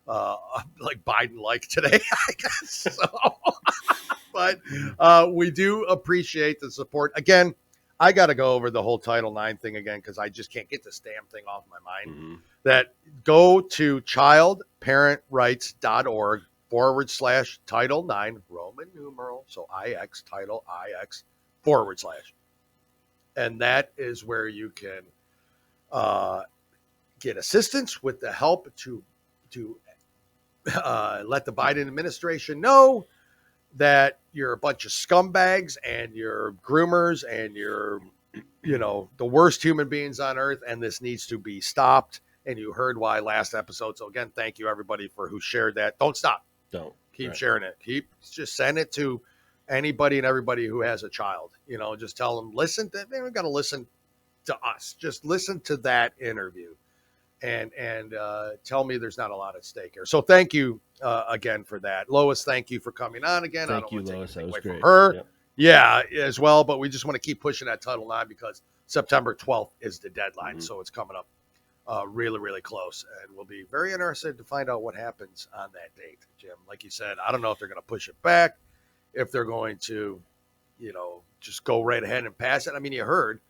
Biden-like today, I guess. So. But we do appreciate the support. Again, I got to go over the whole Title IX thing again because I just can't get this damn thing off my mind. Mm-hmm. That go to childparentrights.org/Title IX, Roman numeral, so IX, Title IX, /. And that is where you can get assistance with the help to let the Biden administration know that you're a bunch of scumbags and you're groomers and you're, the worst human beings on earth, and this needs to be stopped. And you heard why last episode. So again, thank you everybody who shared that. Don't stop. Don't. Keep Right. sharing it. Just send it to anybody and everybody who has a child. Just tell them, listen to, they don't got to listen to us. Just listen to that interview and tell me there's not a lot at stake here. So thank you again for that. Lois, thank you for coming on again. Thank you, Lois. That was great. From her. Yep. Yeah, as well. But we just want to keep pushing that Title IX because September 12th is the deadline. So it's coming up really, really close. And we'll be very interested to find out what happens on that date, Jim. Like you said, I don't know if they're going to push it back, if they're going to, just go right ahead and pass it. I mean, you heard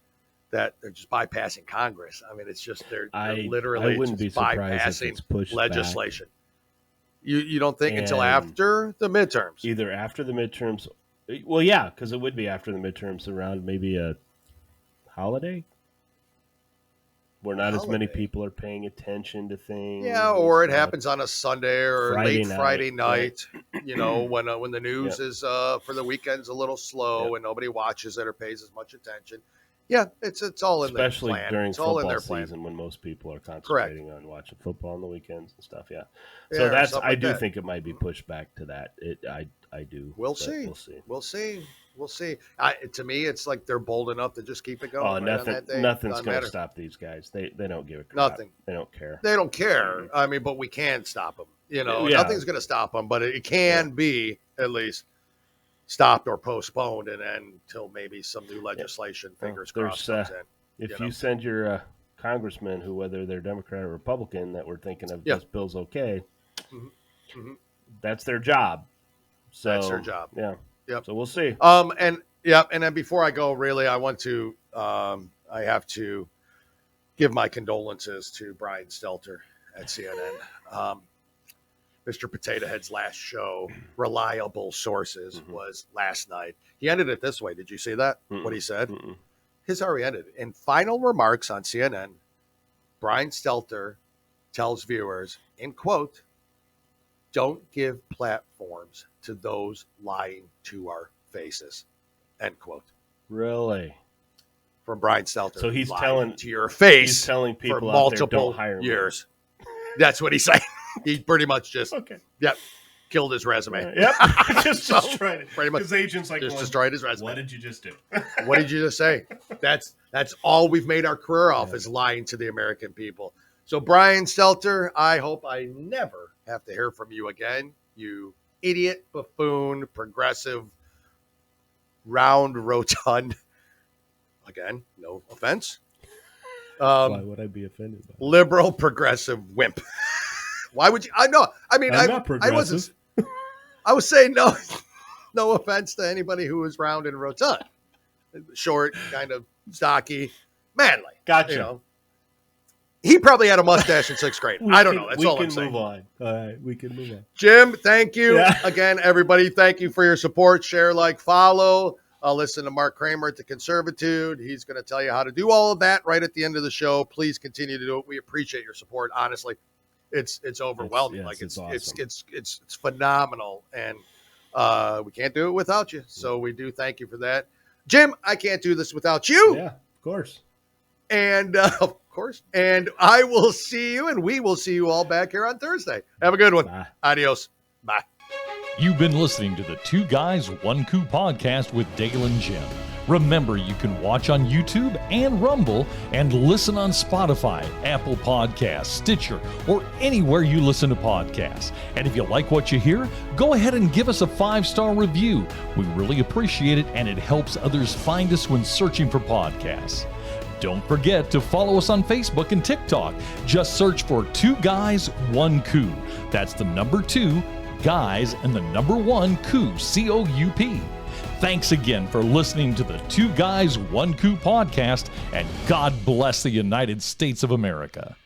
that they're just bypassing Congress. I mean, it's just they're literally I wouldn't be surprised if it's pushed legislation. You don't think until And after the midterms? Either after the midterms. Well, yeah, because it would be after the midterms around maybe a holiday where not as many people are paying attention to things. Yeah, or it happens on a Sunday or Friday night. Right. When the news is for the weekend's a little slow and nobody watches it or pays as much attention. Yeah, it's all in their plan. Especially during it's all in football their plan. season when most people are concentrating on watching football on the weekends and stuff. Yeah, so Yeah, or that's something I like do that. think it might be pushed back to that. I do. We'll but see. We'll see. We'll see. To me, it's like they're bold enough to just keep it going. Oh, right nothing. on that day. Nothing's Doesn't going to matter. stop these guys. They don't give a crap. Nothing. They don't care. They don't care. I mean, but we can stop them. Yeah. Nothing's going to stop them, but it can be at least stopped or postponed, and then until maybe some new legislation. Fingers crossed. Comes in. If you send your congressman, who whether they're Democrat or Republican, that we're thinking of this bill's okay, that's their job. So That's their job. Yeah. Yep. So we'll see. And then before I go, really, I want to I have to give my condolences to Brian Stelter at CNN. Mr. Potato Head's last show, Reliable Sources, was last night. He ended it this way. Did you see that? What he said? His already ended. In final remarks on CNN, Brian Stelter tells viewers, in quote, "Don't give platforms to those lying to our faces," end quote. Really? From Brian Stelter. So he's lying telling to your face. He's telling people for out there, multiple don't hire me. years. That's what he's saying. He pretty much just killed his resume. Yep. just So, destroyed it. pretty much His agent's like, just destroyed his resume. what did you just do? What did you just say? That's all we've made our career off is lying to the American people. So Brian Stelter, I hope I never have to hear from you again. You idiot, buffoon, progressive, round, rotund. Again, no offense. Why would I be offended by that? Liberal, progressive wimp. Why would you? I know. I mean, I'm not I progressive. wasn't. I was saying no offense to anybody who was round and rotund, short, kind of stocky, manly. Gotcha. He probably had a mustache in sixth grade. I don't know. That's all I'm saying. We can move on. All right, we can move on. Jim, thank you Yeah. again, everybody. Thank you for your support. Share, like, follow. Listen to Mark Kramer at The Conservitude. He's going to tell you how to do all of that right at the end of the show. Please continue to do it. We appreciate your support. Honestly, it's overwhelming. It's awesome. It's phenomenal, and we can't do it without you. So we do thank you for that, Jim. I can't do this without you. Yeah, of course. And of course, and I will see you, and we will see you all back here on Thursday. Have a good one. Bye. Adios. Bye. You've been listening to the Two Guys, One Coup podcast with Dale and Jim. Remember, you can watch on YouTube and Rumble and listen on Spotify, Apple Podcasts, Stitcher, or anywhere you listen to podcasts. And if you like what you hear, go ahead and give us a 5-star review. We really appreciate it, and it helps others find us when searching for podcasts. Don't forget to follow us on Facebook and TikTok. Just search for Two Guys, One Coup. That's the number 2, guys, and the number 1, Coup, C-O-U-P. Thanks again for listening to the Two Guys, One Coup podcast, and God bless the United States of America.